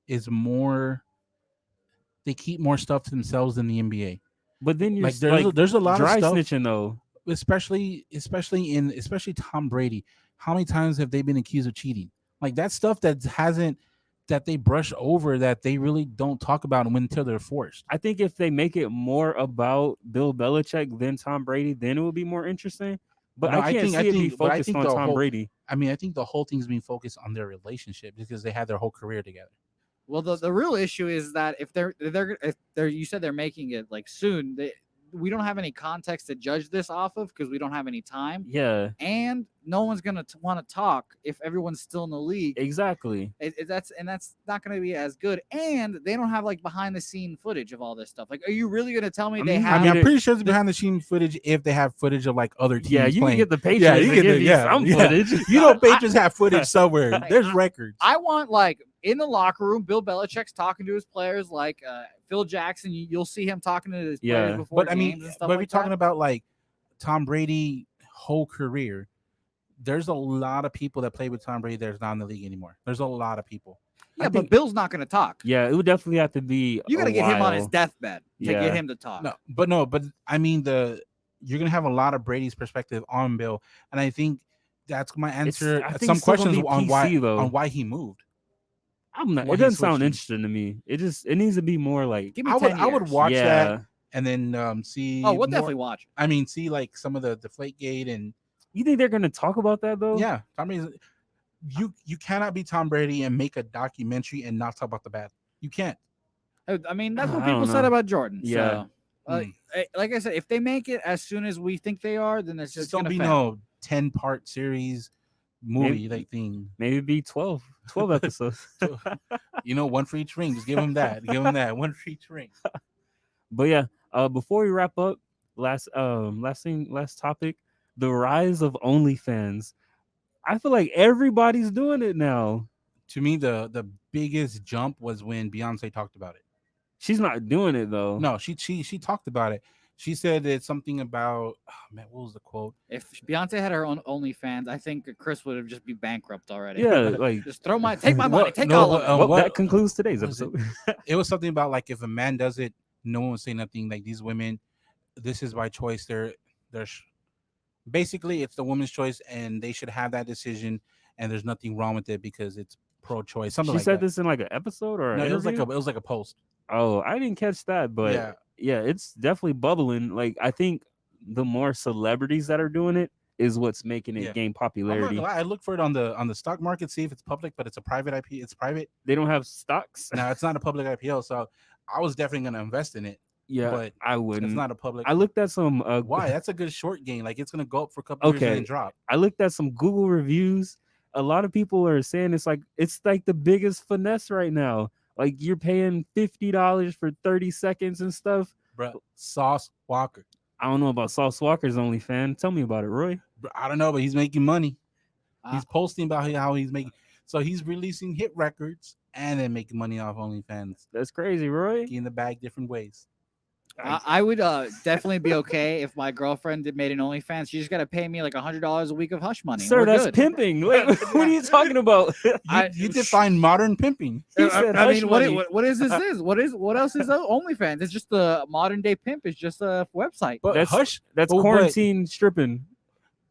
is more. They keep more stuff to themselves than the NBA.
But then you're
like there's a lot
dry
of stuff,
snitching though.
especially Tom Brady. How many times have they been accused of cheating? Like that stuff that they brush over, that they really don't talk about until they're forced.
I think if they make it more about Bill Belichick than Tom Brady, then it would be more interesting. But
No,
I can't see it be
but I
focused
think
on
the
Tom
whole-
Brady.
I mean, I think the whole thing's being focused on their relationship because they had their whole career together.
Well, the real issue is that if they're you said they're making it like soon, we don't have any context to judge this off of because we don't have any time,
Yeah,
and no one's gonna want to talk if everyone's still in the league.
exactly.
That's not going to be as good, and they don't have like behind the scene footage of all this stuff. Like, are you really going to tell me they
mean,
have?
I mean, I'm
it-
pretty sure it's behind the scene footage if they have footage of like other teams.
Yeah, you
playing.
can get the Patriots.
Yeah,
to
you get
give
the-
you
yeah,
some
yeah.
footage.
You know, Patriots have footage somewhere. There's records.
I want like in the locker room, Bill Belichick's talking to his players, like Phil Jackson. You'll see him talking to his players
Yeah.
before
But I
games
mean,
and stuff
but if
like
you're talking
that.
about like Tom Brady whole career, there's a lot of people that play with Tom Brady that's not in the league anymore. There's a lot of people.
Yeah,
I
but
think-
Bill's not going to talk.
Yeah, it would definitely have to be.
You got to
a
get him on his
while.
deathbed to
Yeah.
get him to talk.
No, but I mean you're gonna have a lot of Brady's perspective on Bill, and I think that's my answer.
I think
Some
it's still gonna
questions
be
on
PC, though.
why he moved.
I'm not.
why
It
he
doesn't sound
switched
interesting to me. It needs to be more like.
Give me
I
10
would
years.
watch
yeah,
that and then see.
Oh, we'll
more-
definitely watch.
I mean, see like some of the Deflategate and
You think they're gonna talk about that though?
yeah, Tom Brady's. You cannot be Tom Brady and make a documentary and not talk about the bad. You can't.
I mean, that's what
I don't
people said
know.
about Jordan.
Yeah.
So, like I said, if they make it as soon as we think they are, then it's
Just
just
don't
gonna
be
fail.
no 10-part series movie
Maybe-
like thing.
Maybe be 12 episodes.
You know, one for each ring. Just give him that. Give him that. One for each ring.
But yeah, before we wrap up, last topic, the rise of OnlyFans. I feel like everybody's doing it now.
To me, the biggest jump was when Beyonce talked about it.
She's not doing it though.
No, she talked about it. She said it's something about man, what was the quote?
If Beyonce had her own OnlyFans, I think Chris would have just be bankrupt already.
Yeah, like
just take my money, take
no,
all of it.
what-
well,
what-
that concludes today's
what was it?
episode.
It was something about like if a man does it, no one would say nothing. Like these women, this is by choice. basically it's the woman's choice, and they should have that decision, and there's nothing wrong with it because it's pro-choice, something
She
like
said
that.
this in like an episode or an
No,
interview.
it was like a post.
Oh, I didn't catch that, but
Yeah.
yeah, it's definitely bubbling. Like I think the more celebrities that are doing it is what's making it
Yeah.
gain
I'm not gonna
popularity.
lie. I look for it on the stock market, see if it's public, but it's a private IP. It's private.
They don't have stocks.
Now it's not a public IPO, so I was definitely gonna invest in it,
Yeah,
but
I
it's
wouldn't.
not a public.
I looked at some.
Why? That's a good short gain. Like it's gonna go up for a couple years and then
Okay,
drop.
I looked at some Google reviews. A lot of people are saying it's like the biggest finesse right now. Like you're paying $50 for 30 seconds and stuff.
Bruh, Sauce Walker.
I don't know about Sauce Walker's OnlyFans. Tell me about it, Roy.
I don't know, but he's making money.
Uh,
He's posting about how he's making. So he's releasing hit records and then making money off OnlyFans,
That's crazy, Roy.
getting the bag different ways.
I would definitely be okay if my girlfriend made an OnlyFans. She just got to pay me like $100 a week of hush money.
Sir,
We're
that's
good.
pimping. Wait, what are you talking about?
You define modern pimping.
He said
I
hush
mean,
money.
what is this? What else is OnlyFans? It's just the modern day pimp. It's just a website.
But
That's
hush.
That's
Oh, but-
quarantine stripping.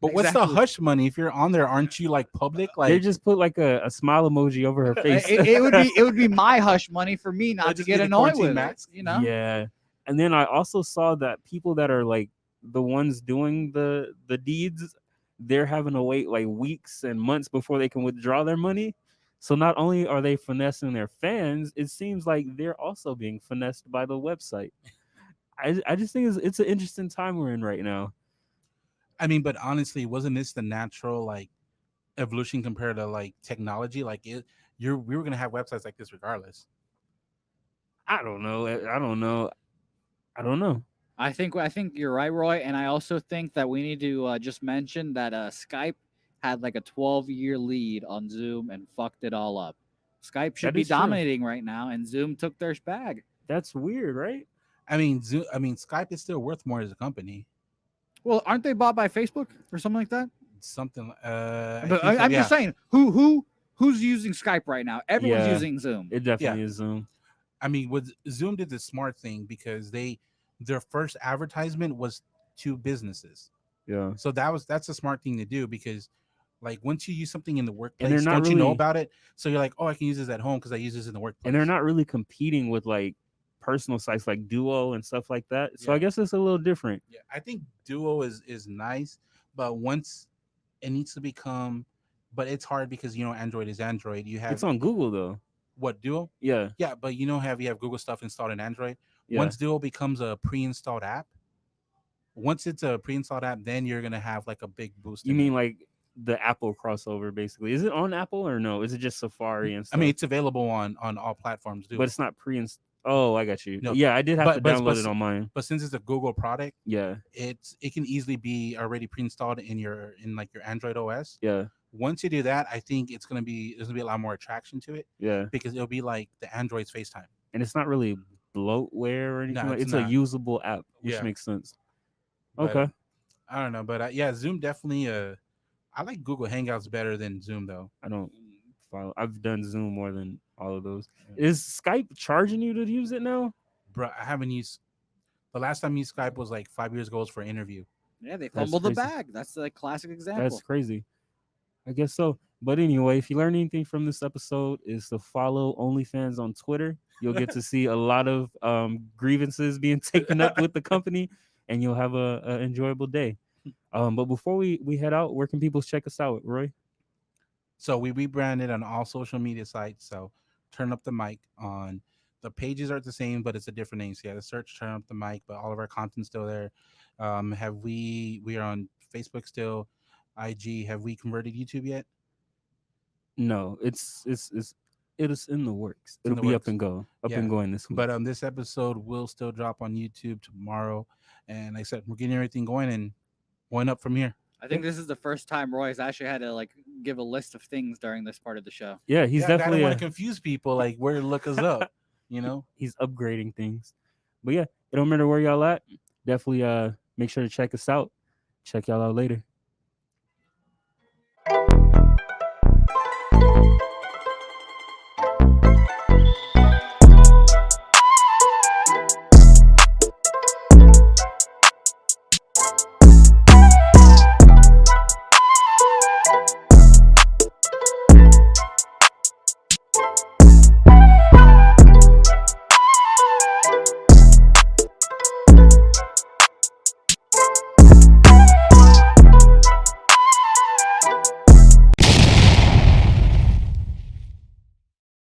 But what's the
Exactly.
hush money? If you're on there, aren't you like public?
They
Like
just put like a smile emoji over her face.
It would be my hush money for me not to
just
get
be the
annoyed
quarantine
with
max?
it. You know.
Yeah. And then I also saw that people that are like the ones doing the deeds, they're having to wait like weeks and months before they can withdraw their money. So not only are they finessing their fans, it seems like they're also being finessed by the website. I just think it's an interesting time we're in right now.
I mean, but honestly, wasn't this the natural like evolution compared to like technology? Like we were gonna have websites like this regardless.
I don't know. I don't know. I don't know.
I think you're right, Roy, and I also think that we need to just mention that Skype had like a 12-year lead on Zoom and fucked it all up. Skype should
That
be
is true.
dominating right now, and Zoom took their bag.
That's weird, right?
I mean, Skype is still worth more as a company.
Well, aren't they bought by Facebook or something like that?
Something.
But
think so,
I'm
yeah.
just saying, who's using Skype right now? Everyone's
Yeah.
using Zoom.
It definitely is Zoom.
I mean, with Zoom did the smart thing because their first advertisement was to businesses.
Yeah.
So that's a smart thing to do because like once you use something in the workplace,
they're not
don't you know
really-
about it? So you're like, oh, I can use this at home because I use this in the workplace.
And they're not really competing with like personal sites like Duo and stuff like that. So I
Yeah.
guess it's a little different.
Yeah, I think Duo is nice, but once it needs to become, but it's hard because Android is Android. You have
It's on Google though.
what Duo?
Yeah.
Yeah, but you have Google stuff installed in Android.
Yeah.
Once Duo becomes a pre-installed app, once it's a pre-installed app, then you're gonna have like a big boost.
You
in it.
mean like the Apple crossover basically? Is it on Apple or no? Is it just Safari and stuff?
I mean, it's available on all platforms, Duo.
but it's not pre-installed. Oh, I got you.
No,
Yeah, I did have to
but-
download it on mine.
But since it's a Google product,
Yeah.
it can easily be already pre-installed in your Android OS.
Yeah.
Once you do that, I think there's gonna be a lot more attraction to it
Yeah.
because it'll be like the Android's FaceTime.
And it's not really bloatware or anything.
No,
like,
it's
it's a
not.
usable app, which
Yeah.
makes sense.
But,
Okay.
I don't know, but yeah, Zoom definitely. I like Google Hangouts better than Zoom though.
I don't follow. I've done Zoom more than all of those.
Yeah.
Is Skype charging you to use it now?
Bro, I haven't used. The last time I used Skype was like 5 years ago. It was for an interview.
Yeah, they
That's
fumbled the
crazy.
bag. That's a classic example.
That's crazy. I guess so. But anyway, if you learn anything from this episode, is to follow OnlyFans on Twitter. You'll get to see a lot of grievances being taken up with the company, and you'll have a enjoyable day. But before we head out, where can people check us out, Roy?
So we rebranded on all social media sites. So turn up the mic on the pages are the same, but it's a different name. So yeah, the search turn up the mic, but all of our content's still there. We are on Facebook still, IG. Have we converted YouTube yet?
No, it is in the works.
in
It'll
the
be
works.
up and
Yeah.
going this week.
But this episode will still drop on YouTube tomorrow. And like I said, we're getting everything going and going up from here.
I think this is the first time Roy's actually had to like give a list of things during this part of the show.
yeah, he's
Yeah, I don't
definitely
want to confuse people like where to look us up.
he's upgrading things. But yeah, it don't matter where y'all at. Definitely make sure to check us out. Check y'all out later.